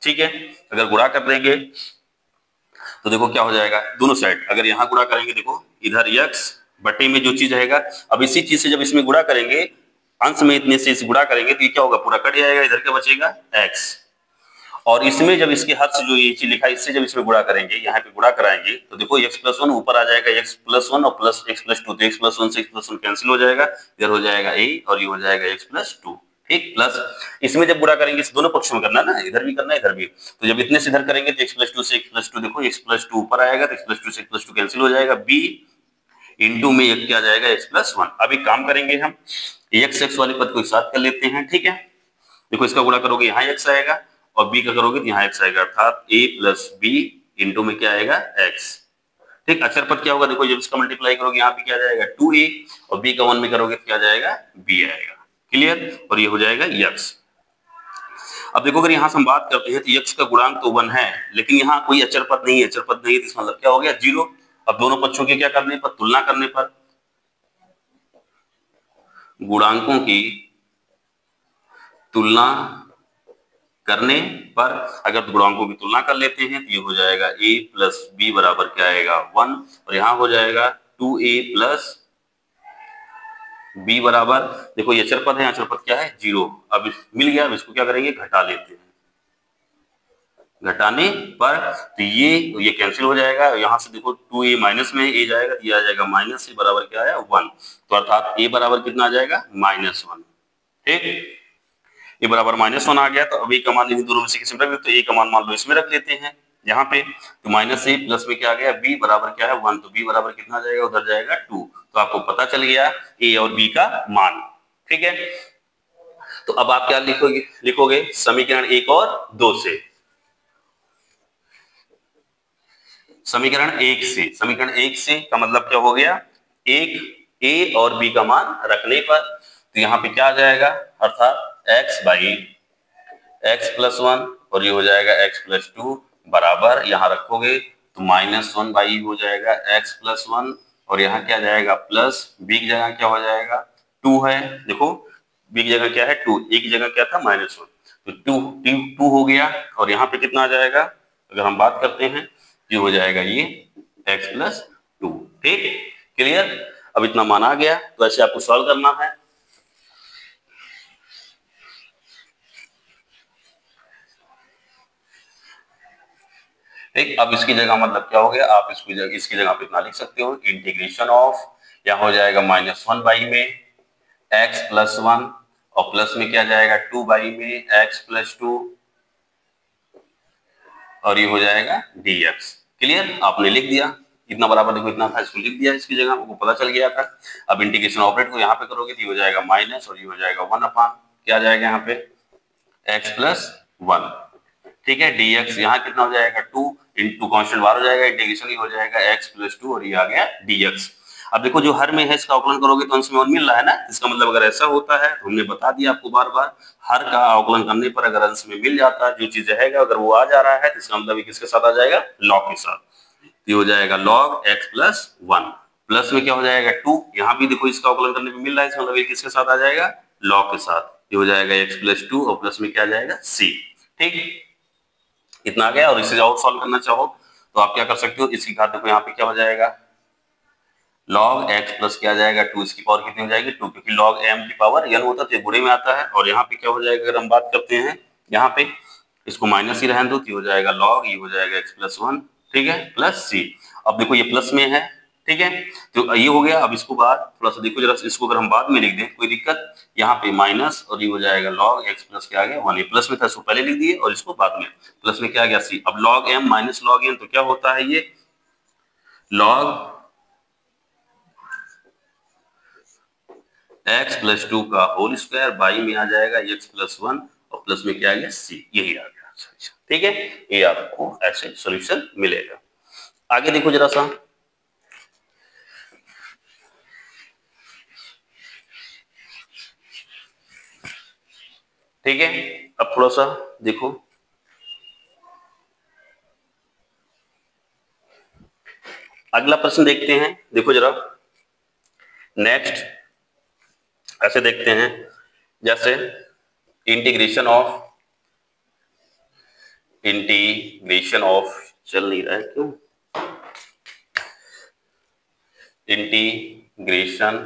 Speaker 1: ठीक है, अगर गुणा कर देंगे तो देखो क्या हो जाएगा, दोनों साइड अगर यहाँ गुणा करेंगे, देखो इधर x बटे में जो चीज रहेगा, अब इसी चीज से जब इसमें गुणा करेंगे, अंश में इतने से इस गुणा करेंगे तो ये क्या होगा, पूरा कट जाएगा, इधर क्या बचेगा x। और इसमें जब इसके हर से जो ये चीज लिखा है इससे जब इसमें गुणा करेंगे, यहाँ पे गुणा कराएंगे तो देखो x+1 ऊपर आ जाएगा, x+1 और प्लस x+2, तो x+1 से x+1 कैंसिल हो जाएगा, इधर हो जाएगा a और ये हो जाएगा x+2। ठीक, प्लस इसमें जब गुणा करेंगे, इस दोनों पक्षों में करना ना, इधर भी करना है इधर भी, तो जब इतने से इधर करेंगे तो x+2 से x+2, देखो x+2 ऊपर आएगा तो x+2 से x+2 कैंसिल हो जाएगा, b इंटू में एक क्या जाएगा x+1। अब एक काम करेंगे हम, x वाले पद को एक साथ कर लेते हैं। ठीक है, देखो इसका गुणा करोगे यहाँ x आएगा और b का करोगे तो यहाँ x आएगा, अर्थात a प्लस b इंटू में क्या आएगा x। ठीक, अक्षर पद क्या होगा, देखो जब इसका मल्टीप्लाई करोगे यहाँ पे क्या जाएगा 2a और b का 1 में करोगे तो क्या जाएगा b आएगा। क्लियर, और ये हो जाएगा x। अब देखो अगर यहाँ से हम बात करते हैं तो x का गुणांक तो 1 है, लेकिन यहाँ कोई अचर पद नहीं है, अचर पद नहीं है तो इसका मतलब क्या हो गया 0। अब दोनों पक्षों के क्या करने पर, तुलना करने पर, गुणांकों की तुलना करने पर अगर गुणांकों की तुलना कर लेते हैं तो ये हो जाएगा a प्लस बी बराबर क्या आएगा 1 और यहाँ हो जाएगा 2a प्लस b बराबर, देखो ये अचर पद है, अचर पद क्या है 0। अब मिल गया, अब इसको क्या करेंगे घटा लेते हैं, घटाने पर तो ये कैंसिल हो जाएगा, यहाँ से देखो 2a माइनस में a जाएगा तो ये आ जाएगा माइनस a बराबर क्या आया 1, तो अर्थात a बराबर कितना आ जाएगा -1। ठीक, ये बराबर -1 आ गया, तो अब a का मान दोनों में से किसी में रख देते, तो a का मान लो इसमें रख लेते हैं यहाँ पे, तो -a प्लस में क्या आ गया b बराबर क्या है 1, तो b बराबर कितना जाएगा, उधर जाएगा 2। तो आपको पता चल गया a और b का मान। ठीक है, तो अब आप क्या लिखोगे समीकरण 1 और 2 से, समीकरण 1 से का मतलब क्या हो गया, एक a और b का मान रखने पर तो यहाँ पे क्या आ जाएगा, अर्थात x बाई x+1 और ये हो जाएगा x+2 बराबर, यहाँ रखोगे तो -1 बाई हो जाएगा x+1 और यहाँ क्या जाएगा प्लस b की जगह क्या हो जाएगा 2 है, देखो b की जगह क्या है 2, a की जगह क्या था -1, तो 2 हो गया और यहाँ पे कितना आ जाएगा, अगर हम बात करते हैं ये हो जाएगा ये x+2। ठीक, क्लियर, अब इतना मान आ गया, तो ऐसे आपको सॉल्व करना है। ठीक, अब इसकी जगह मतलब क्या हो गया, आप इसकी जगह पे इतना लिख सकते हो, इंटीग्रेशन ऑफ, यहाँ हो जाएगा -1 बाई में x+1 और प्लस में क्या जाएगा 2 बाई में x+2 और ये हो जाएगा dx। क्लियर, आपने लिख दिया, इतना बराबर देखो इतना था, इसको लिख दिया, इसकी जगह आपको पता चल गया था। अब इंटीग्रेशन ऑपरेट को यहाँ पे करोगे तो ये हो जाएगा माइनस और ये हो जाएगा 1 अपान क्या जाएगा यहाँ पे x+1। ठीक है, dx यहाँ कितना हो जाएगा 2 इंटू कॉन्स्टेंट बार हो जाएगा, इंटीग्रेशन ही हो जाएगा x+2 और ये आ गया dx। अब देखो जो हर में है इसका अवकलन करोगे तो अंश में और मिल रहा है ना, इसका मतलब अगर ऐसा होता है तो हमने बता दिया आपको बार बार, हर का अवकलन करने पर अगर अंश में मिल जाता है जो चीज रहेगा, अगर वो आ जा रहा है तो इसका मतलब किसके साथ आ जाएगा, लॉग के साथ, ये हो जाएगा log x+1। प्लस में क्या हो जाएगा 2, यहाँ भी देखो इसका अवकलन करने पे मिल रहा है, इसका मतलब ये किसके साथ आ जाएगा, लॉग के साथ, ये हो जाएगा x प्लस 2 और प्लस में क्या आ जाएगा c। ठीक, इतना आ गया। और इसे और सॉल्व करना चाहो तो आप क्या कर सकते हो, इसकी घात देखो यहाँ पे क्या हो जाएगा, log x प्लस क्या आ जाएगा 2, इसकी पावर कितनी हो जाएगी 2, क्योंकि log m की पावर n होता है तो गुणे में आता है। और यहाँ पे क्या हो जाएगा, अगर हम बात करते हैं यहाँ पे इसको माइनस ही रहने दो तो ये हो जाएगा log, ये हो जाएगा x प्लस 1, ठीक है, प्लस c। अब देखो ये प्लस में है, ठीक है, तो ये हो गया। अब इसको बाद थोड़ा सा देखो जरा, इसको अगर हम बाद में लिख दें कोई दिक्कत, यहाँ पे माइनस और ये हो जाएगा log x प्लस क्या आ गया 1, ये प्लस में था इसको पहले लिख दिए और इसको बाद में, प्लस में क्या आ गया c। अब log m minus log n तो क्या होता है, ये log x प्लस 2 का होल स्क्वायर बाई में आ जाएगा x प्लस 1 और प्लस में क्या आ गया c, यही आ गया। ठीक है, ये आपको ऐसे सॉल्यूशन मिलेगा। आगे देखो जरा सा, ठीक है, अब थोड़ा सा देखो, अगला प्रश्न देखते हैं। देखो जरा नेक्स्ट ऐसे देखते हैं, जैसे इंटीग्रेशन ऑफ चल नहीं रहा है क्यों, इंटीग्रेशन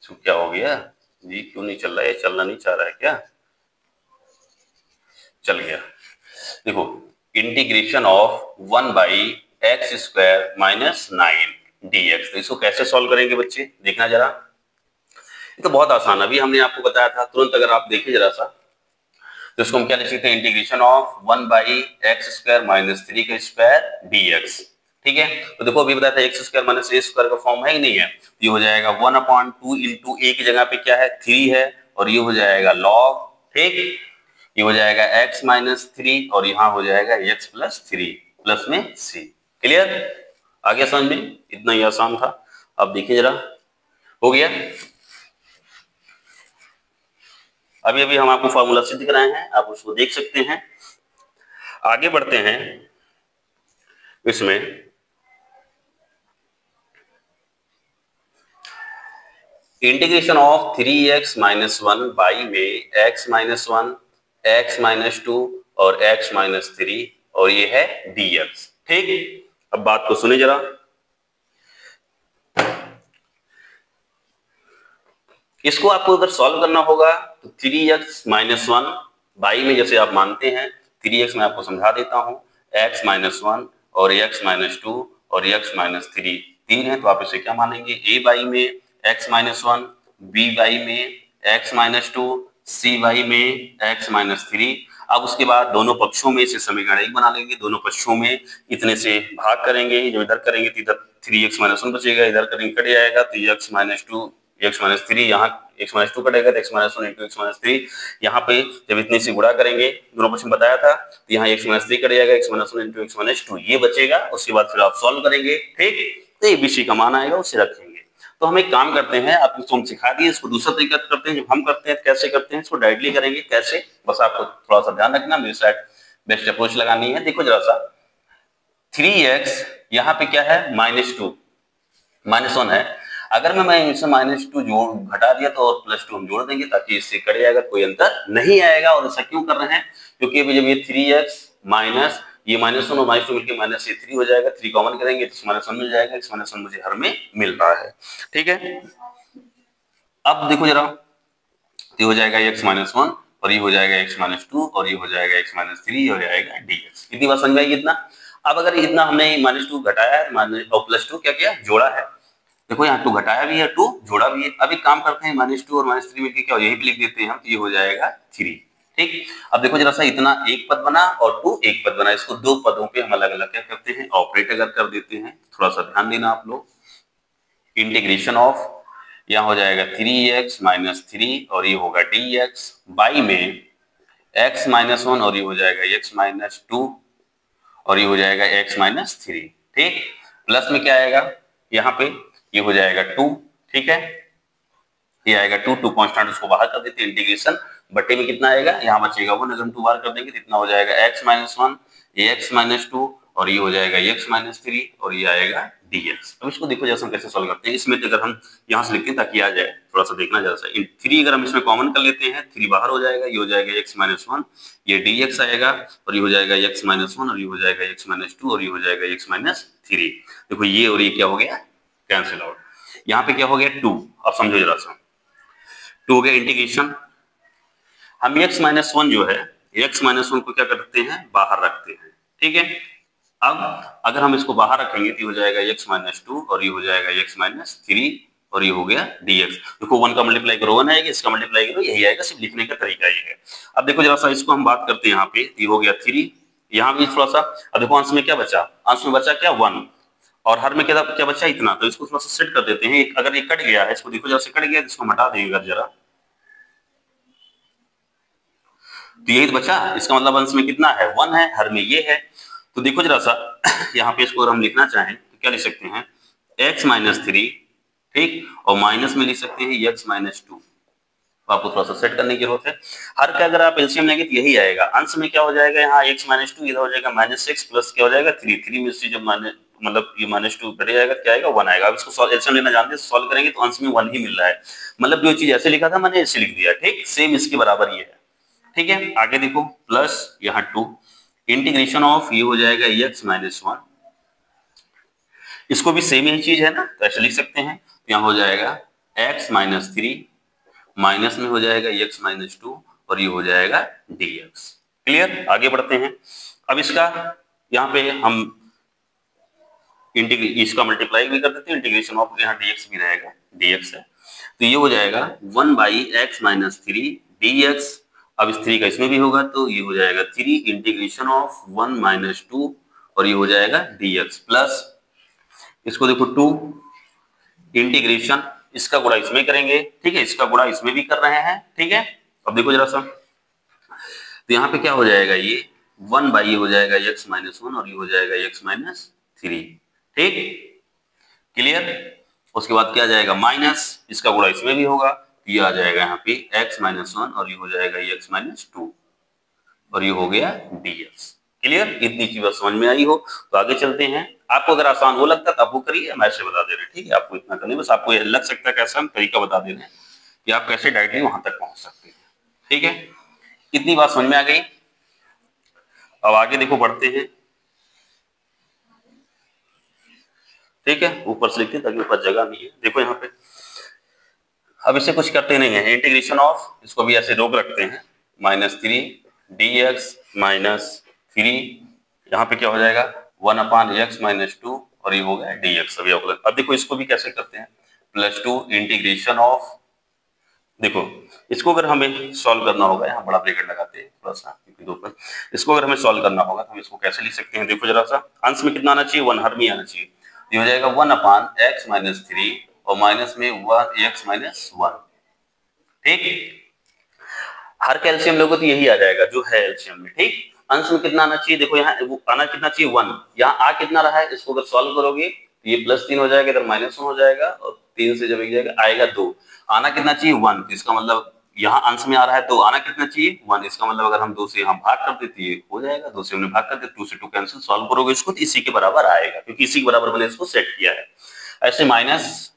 Speaker 1: क्या हो गया जी, क्यों नहीं चल रहा है, चलना नहीं चाह रहा है क्या, चल गया। देखो integration of 1 by x square minus 9 dx, तो इसको कैसे सॉल्व करेंगे बच्चे, देखना जरा। ये तो बहुत आसान, अभी हमने आपको बताया था तुरंत, अगर आप देखें जरा सा तो इसको हम क्या लिख सकते हैं, integration of 1 by x square minus 3 का स्क्वायर dx। ठीक है, तो देखो अभी बताया था एक्स स्क्वायर माइनस ए स्क्वायर का फॉर्म है कि नहीं है, ये हो जाएगा 1/2 इंटू ए की जगह पे क्या है 3 है, और ये हो जाएगा log, ठीक, ये हो जाएगा x माइनस 3 और यहाँ हो जाएगा x प्लस 3 प्लस में c। क्लियर, आ गया समझ में, इतना ही आसान था। अब देखिए जरा, हो गया। अभी अभी हम आपको फॉर्मूला सिद्ध कराए हैं, आप उसको देख सकते हैं। आगे बढ़ते हैं, इसमें integration of 3x minus 1 by में x माइनस 1, x माइनस 2 और x माइनस 3 और ये है dx। ठीक, अब बात को सुने जरा, इसको आपको अगर सॉल्व करना होगा तो 3x माइनस 1 बाई में, जैसे आप मानते हैं 3x मैं आपको समझा देता हूं, x माइनस 1 और x माइनस 2 और x माइनस 3 तीन है, तो आप इसे क्या मानेंगे, a बाई में x माइनस 1, b बाई में x माइनस 2, c बाई में x माइनस 3। अब उसके बाद दोनों पक्षों में इसे समीकरण एक बना लेंगे, दोनों पक्षों में इतने से भाग करेंगे, जब इधर करेंगे तो इधर 3x माइनस 1 बचेगा, इधर करेंगे कट जाएगा तो x माइनस 2 x माइनस 3, यहाँ x माइनस 2 कटेगा तो x minus 1 into x minus 3, यहाँ पे जब इतने से गुणा करेंगे दोनों पक्ष में बताया था तो यहाँ x माइनस 3 कट जाएगा, x minus 1 into x minus 2 ये बचेगा। उसके बाद फिर आप सॉल्व करेंगे, ठीक, तो ABC का मान आएगा, उसे रखेंगे। तो हम एक काम करते हैं, आप इसको हम सिखा दिए, इसको दूसरा तरीका करते हैं, जब हम करते हैं कैसे करते हैं, इसको डायरेक्टली करेंगे कैसे, बस आपको थोड़ा सा ध्यान रखना, मेरे साइड बेस्ट अप्रोच लगानी है। देखो जरा सा, 3x यहाँ पे क्या है माइनस 2 माइनस 1 है, अगर मैं इसे माइनस 2 जोड़ घटा दिया तो और प्लस 2 हम जोड़ देंगे ताकि इससे कट जाएगा, कोई अंतर नहीं आएगा। और ऐसा क्यों कर रहे हैं, क्योंकि अभी जब ये 3x माइनस ये माइनस 1 और माइनस 2 मिलकर माइनस ये 3 हो जाएगा, 3 कॉमन करेंगे तो माइनस 1 मिल जाएगा, इस माइनस 1 मुझे हर में मिल रहा है। ठीक है, अब देखो जरा, ये हो जाएगा x माइनस 1 और ये हो जाएगा x माइनस 2 और ये हो जाएगा x माइनस 3 हो जाएगा dx। कितनी बार समझ में आई इतना। अब अगर इतना हमने माइनस 2 घटाया है और प्लस 2 क्या किया जोड़ा है, देखो यहाँ 2 घटाया भी है 2 जोड़ा भी है। अब एक काम करते हैं, माइनस 2 और माइनस 3 मिलकर क्या यही पे लिख देते हैं हम, तो ये हो जाएगा 3। ठीक, अब देखो जरा सा, इतना एक पद बना और 2 एक पद बना, इसको दो पदों पे हम अलग अलग क्या करते हैं ऑपरेट अगर कर देते हैं, थोड़ा सा ध्यान देना आप लोग। इंटीग्रेशन ऑफ यहाँ हो जाएगा 3x माइनस 3 और ये होगा dx बाई में x माइनस 1 और ये हो जाएगा x माइनस 2 और ये हो जाएगा x माइनस 3। ठीक, प्लस में क्या आएगा यहाँ पे, ये हो जाएगा 2, ठीक है, ये आएगा 2 कांस्टेंट, उसको बाहर कर देते हैं, इंटीग्रेशन बट्टे में कितना आएगा यहाँ बचेगा 1, अगर हम 2 बाहर कर देंगे तो इतना हो जाएगा x माइनस 1 x माइनस 2 और ये हो जाएगा x माइनस 3 और ये आएगा dx। अब इसको देखो जैसे हम कैसे सॉल्व करते हैं। इसमें अगर हम यहाँ से लिखते हैं ताकि आ जाए, थोड़ा सा देखना जरा सा। 3 अगर हम इसमें कॉमन कर लेते हैं, 3 बाहर हो जाएगा, ये हो जाएगा x माइनस 1, ये dx आएगा और ये हो जाएगा x माइनस 1 और ये हो जाएगा x माइनस 2 और ये हो जाएगा x माइनस 3। देखो ये और ये क्या हो गया, कैंसिल आउट। यहाँ पे क्या हो गया 2। अब समझो जरा सा, 2 हो गया इंटीग्रेशन। हम x माइनस 1 जो है, x माइनस 1 को क्या करते हैं, बाहर रखते हैं, ठीक है। अब अगर हम इसको बाहर रखेंगे तो हो जाएगा x माइनस 2 और ये हो जाएगा x माइनस 3 और ये हो गया dx। देखो 1 का मल्टीप्लाई करो 1 आएगा, इसका मल्टीप्लाई करो यही आएगा, सिर्फ लिखने का तरीका ये है। अब देखो जरा सा इसको हम बात करते हैं, यहाँ पे ये हो गया 3, यहाँ भी थोड़ा सा। अब देखो अंश में क्या बचा, अंश में बचा क्या 1 और हर में क्या क्या बचा इतना, तो इसको थोड़ा सा सेट कर देते हैं। अगर ये कट गया है, इसको देखो जरा से कट गया, इसको हटा देंगे जरा, तो यही तो बचा। इसका मतलब अंश में कितना है 1 है, हर में ये है। तो देखो जरा सा यहाँ पे इसको अगर हम लिखना चाहें तो क्या लिख सकते हैं, x माइनस 3, ठीक, और माइनस में लिख सकते हैं x माइनस 2। तो आपको थोड़ा सा सेट करने की जरूरत है। हर का अगर आप एलसीएम लेंगे तो यही आएगा। अंश में क्या हो जाएगा, यहाँ x माइनस 2, इधर हो जाएगा माइनस 6 प्लस क्या हो जाएगा 3 में से जब माइनस मतलब ये माइनस 2 घट जाएगा क्या आएगा 1 आएगा। अब इसको एलसीएम लेना जानते हैं, सॉल्व करेंगे तो अंश में 1 ही मिल रहा है, मतलब जो चीज ऐसे लिखा था मैंने ऐसे लिख दिया, ठीक, सेम इसके बराबर ये है, ठीक है। आगे देखो प्लस यहाँ 2, इंटीग्रेशन ऑफ ये हो जाएगा x माइनस 1, इसको भी सेम ही चीज है ना, तो ऐसे लिख सकते हैं। तो यहाँ हो जाएगा x माइनस 3, माइनस में हो जाएगा x माइनस 2 और ये हो जाएगा dx। क्लियर, आगे बढ़ते हैं। अब इसका यहाँ पे हम इसका मल्टीप्लाई भी कर देते हैं, इंटीग्रेशन ऑफ यहाँ dx भी रहेगा, dx है, तो ये हो जाएगा 1 बाई एक्स माइनस 3 dx। अब इस 3 का इसमें भी होगा तो ये हो जाएगा 3 इंटीग्रेशन ऑफ 1 माइनस 2 और ये हो जाएगा dx प्लस इसको देखो 2 इंटीग्रेशन, इसका गुणा इसमें करेंगे, ठीक है, इसका गुणा इसमें भी कर रहे हैं, ठीक है। अब देखो जरा सा, तो यहाँ पे क्या हो जाएगा, ये 1 बाई ये हो जाएगा x माइनस 1 और ये हो जाएगा x माइनस 3, ठीक, क्लियर। उसके बाद क्या जाएगा माइनस, इसका गुणा इसमें भी होगा, तो ये आ जाएगा यहाँ पे x माइनस 1 और ये हो जाएगा x माइनस 2 और ये हो गया dx। क्लियर, इतनी चीज समझ में आई हो तो आगे चलते हैं। आपको अगर आसान हो लगता तो आप वो करिए, मैं ऐसे बता दे रहे हैं, ठीक है। आपको इतना करने, बस आपको ये लग सकता है कैसा हम तरीका बता दे रहे हैं कि आप कैसे डायरेक्टली वहां तक पहुंच सकते हैं, ठीक है। इतनी बात समझ में आ गई। अब आगे देखो बढ़ते हैं, ठीक है, ऊपर से लिखते हैं ताकि ऊपर जगह नहीं है। देखो यहाँ पे अब इसे कुछ करते नहीं है, इंटीग्रेशन ऑफ, इसको भी ऐसे रोक रखते हैं, माइनस 3 dx माइनस 3, यहाँ पे क्या हो जाएगा 1 अपान x माइनस 2 और ये हो गया dx। अब देखो इसको भी कैसे करते हैं, प्लस 2 इंटीग्रेशन ऑफ, देखो इसको अगर हमें सॉल्व करना होगा, यहाँ बड़ा ब्रैकेट लगाते हैं थोड़ा सा क्योंकि दो पर, इसको अगर हमें सॉल्व करना होगा तो हम इसको कैसे लिख सकते हैं, देखो जरा सा, अंश में कितना आना चाहिए 1, हर में आना चाहिए, ये हो जाएगा 1 अपान x माइनस 3 और माइनस में 1 x माइनस 1, ठीक। हर का एलसीएम लोगों तो यही आ जाएगा जो है एलसीएम में, ठीक। अंश में कितना आना चाहिए, देखो यहाँ आना कितना चाहिए 1, यहाँ आ कितना रहा है, इसको अगर सॉल्व करोगे तो ये प्लस 3 हो जाएगा, इधर माइनस 1 हो जाएगा और 3 से जब एक जाएगा आएगा 2, आना कितना चाहिए 1, तो इसका मतलब यहाँ अंश में आ रहा है 2, आना कितना चाहिए 1, इसका मतलब अगर हम 2 से यहाँ भाग कर देते ये हो जाएगा, 2 से हमने भाग कर दिया, 2 से 2 कैंसिल, सॉल्व करोगे इसको तो इसी के बराबर आएगा क्योंकि इसी के बराबर मैंने इसको सेट किया है। ऐसे माइनस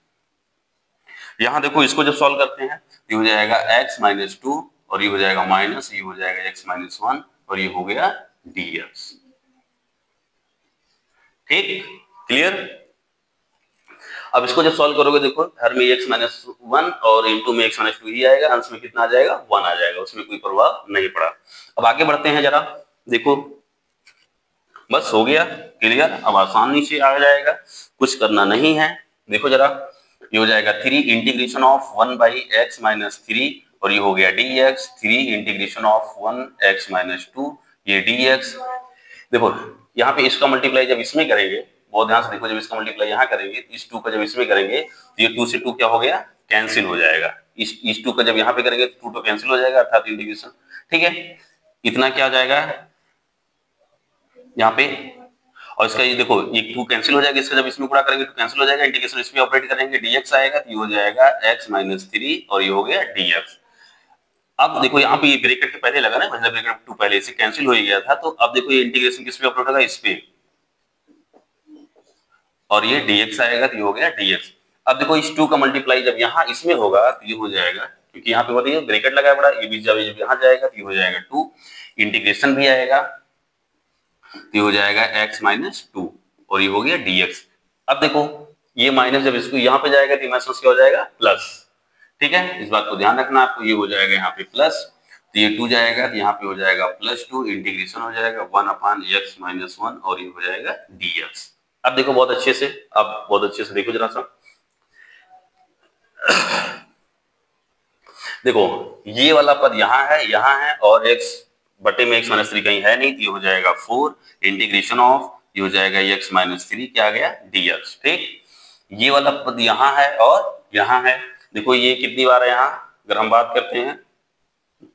Speaker 1: यहाँ देखो इसको जब सॉल्व करते हैं ये हो जाएगा x माइनस 2 और ये हो जाएगा माइनस, ये हो जाएगा x माइनस 1 और ये हो गया dx, ठीक, क्लियर। अब इसको जब सॉल्व करोगे देखो हर में x माइनस 1 और इनटू में x माइनस 2 ही आएगा, अंश में कितना आ जाएगा 1 आ जाएगा, उसमें कोई प्रभाव नहीं पड़ा। अब आगे बढ़ते हैं जरा, देखो बस हो गया क्लियर, अब आसानी से आ जाएगा, कुछ करना नहीं है। देखो जरा ये हो जाएगा 3 integration of 1 by x minus 3 और ये हो गया dx, 3 integration of 1 x minus 2 ये dx। देखो यहाँ पे इसका मल्टीप्लाई जब इसमें करेंगे, बहुत ध्यान से देखो, जब इसका मल्टीप्लाई यहाँ करेंगे इस 2 का जब इसमें करेंगे तो ये 2 से 2 क्या हो गया कैंसिल हो जाएगा, इस 2 का जब यहाँ पे करेंगे तो 2 कैंसिल हो जाएगा अर्थात इंटीग्रेशन, ठीक है। इतना क्या आ जाएगा यहाँ पे, और इसका ये देखो ये 2 कैंसिल हो जाएगा, इसका जब इसमें गुणा करेंगे तो कैंसिल हो जाएगा, इंटीग्रेशन इसमें ऑपरेट करेंगे dx आएगा तो ये हो जाएगा x माइनस 3 और ये हो गया dx। अब देखो यहाँ पे ये ब्रैकेट के पहले लगा ना, मतलब ब्रैकेट 2 पहले से कैंसिल हो ही गया था, तो अब देखो ये इंटीग्रेशन किस पे ऑपरेट होगा, इस पे, और ये dx आएगा तो ये हो गया dx। अब देखो इस 2 का मल्टीप्लाई जब यहाँ इसमें होगा तो ये हो जाएगा, क्योंकि यहाँ पे बताइए ब्रैकेट लगा है बड़ा, ये भी जब यहाँ जाएगा तो ये हो जाएगा 2, इंटीग्रेशन भी आएगा तो ये हो जाएगा x माइनस 2 और ये हो गया dx। अब देखो ये माइनस जब इसको यहाँ पे जाएगा तो माइनस क्या हो जाएगा प्लस, ठीक है, इस बात को ध्यान रखना आपको। ये हो जाएगा यहाँ पे प्लस, तो ये 2 जाएगा तो यहाँ पे हो जाएगा +2, इंटीग्रेशन हो जाएगा 1/x माइनस 1 और ये हो जाएगा dx। अब देखो बहुत अच्छे से, अब बहुत अच्छे से देखो जरा सा, देखो ये वाला पद यहाँ है और x बटे में x माइनस 3 कहीं है नहीं, तो ये हो जाएगा 4, इंटीग्रेशन ऑफ ये हो जाएगा x माइनस 3 क्या आ गया dx, ठीक। ये वाला पद यहाँ है और यहाँ है, देखो ये कितनी बार है यहाँ, अगर हम बात करते हैं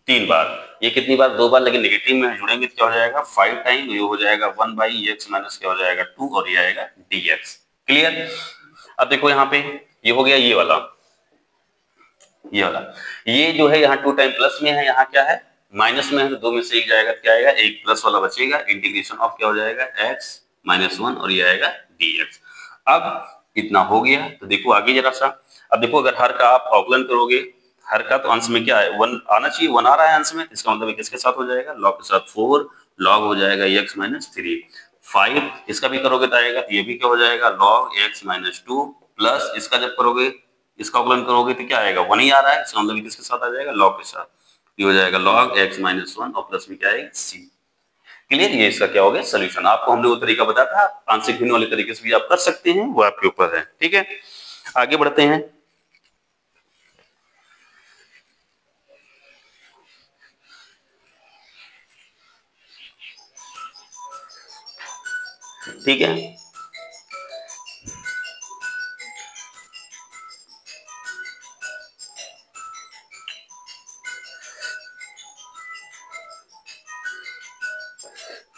Speaker 1: 3 बार, ये कितनी बार 2 बार, लेकिन नेगेटिव में जुड़ेंगे तो क्या हो जाएगा 5 टाइम, ये हो जाएगा 1/x माइनस क्या हो जाएगा 2 और ये आएगा dx। क्लियर। अब देखो यहाँ पे ये हो गया ये वाला, ये जो है यहाँ 2 टाइम प्लस में है, यहाँ क्या है माइनस में है, तो 2 में से एक जाएगा क्या आएगा, एक प्लस वाला बचेगा, इंटीग्रेशन ऑफ क्या हो जाएगा x माइनस 1 और ये आएगा dx। अब इतना हो गया, तो देखो आगे जरा सा, अब देखो अगर हर का आप अवकलन करोगे, हर का तो अंश में क्या है 1 आना चाहिए, 1 आ रहा है अंश में, इसका मतलब किसके साथ हो जाएगा लॉग के साथ, 4 लॉग हो जाएगा x माइनस 3, 5 इसका भी करोगे तो आएगा, तो ये भी क्या हो जाएगा लॉग x माइनस 2 प्लस इसका जब करोगे, इसका अवकलन करोगे तो क्या आएगा 1 ही आ रहा है, इसका मतलब किसके साथ आ जाएगा लॉग के साथ, ये हो जाएगा log x माइनस 1 और प्लस में क्या आएगा c। क्लियर। ये इसका क्या हो गया सोल्यूशन। आपको हमने वो तरीका बताया था, आप आंशिक भिन्न वाले तरीके से भी आप कर सकते हैं, वो आपके ऊपर है, ठीक है। आगे बढ़ते हैं, ठीक है।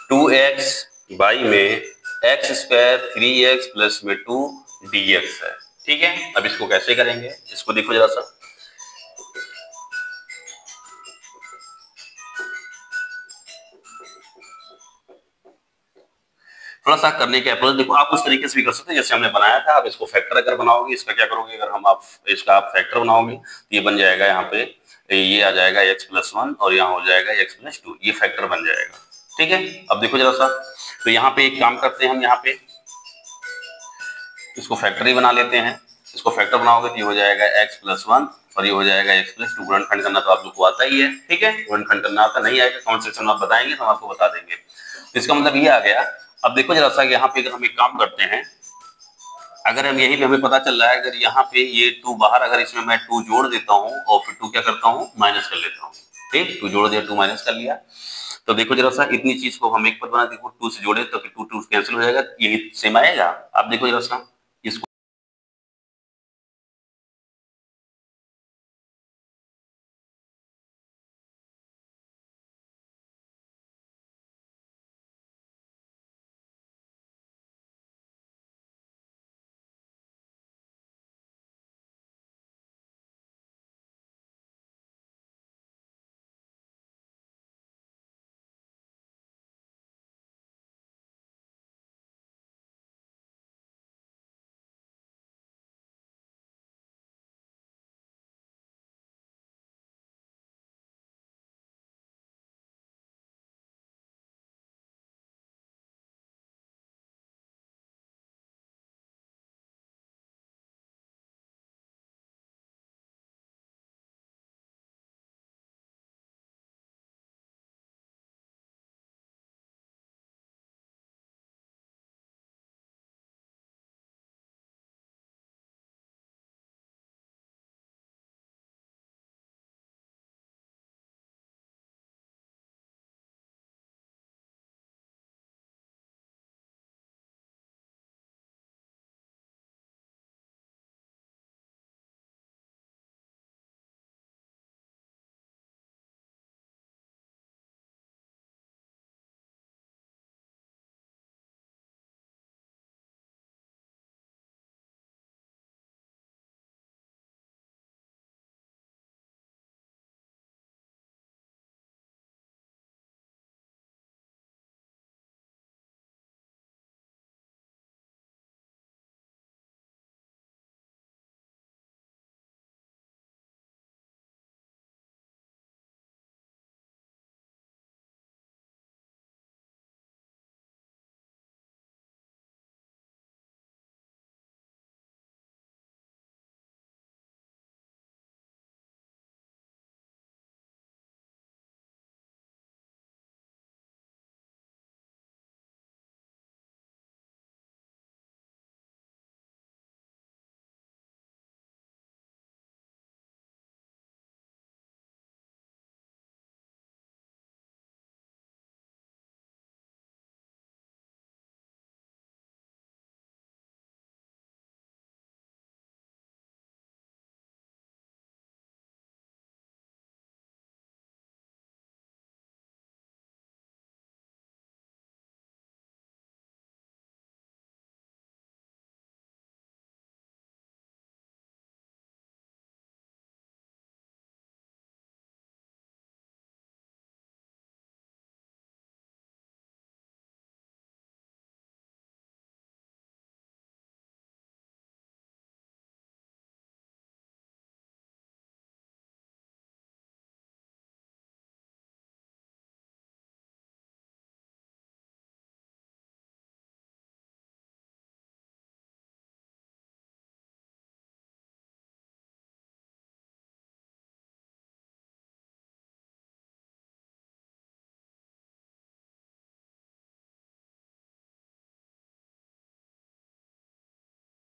Speaker 1: टू एक्स बाई में एक्स स्क्वायर 3x प्लस में 2 dx है, ठीक है। अब इसको कैसे करेंगे, इसको देखो जरा सा, थोड़ा सा करने के अप्रोच देखो, आप उस तरीके से भी कर सकते हैं जैसे हमने बनाया था। आप इसको फैक्टर अगर बनाओगे, इसका क्या करोगे, अगर हम आप इसका आप फैक्टर बनाओगे तो ये बन जाएगा, यहाँ पे ये आ जाएगा x प्लस 1 और यहाँ हो जाएगा x प्लस 2, ये फैक्टर बन जाएगा, ठीक है। अब देखो जरा सा, तो यहाँ पे एक काम करते हैं हम, यहाँ पे इसको फैक्टर ही बना लेते हैं। इसको फैक्टर बनाओगे तो ये हो जाएगा x प्लस 1 और ये हो जाएगा x प्लस 2। गुणनखंड करना तो आप लोग को आता ही है, ठीक है। गुणनखंड करना आता नहीं आएगा कमेंट सेक्शन में आप बताएंगे तो हम आपको बता देंगे। तो इसका मतलब ये आ गया। अब देखो जरा सा, यहाँ पे अगर हम एक काम करते हैं, अगर हम यहीं पे हमें पता चल रहा है, अगर यहाँ पे ये 2 बाहर, अगर इसमें मैं 2 जोड़ देता हूँ और फिर 2 क्या करता हूँ माइनस कर लेता हूँ, ठीक। 2 जोड़ दिया 2 माइनस कर लिया, तो देखो जरा सा इतनी चीज को हम एक पर बना, देखो 2 से जोड़े तो 2 2 कैंसिल हो जाएगा, यही सेम आएगा। आप देखो जरा सा,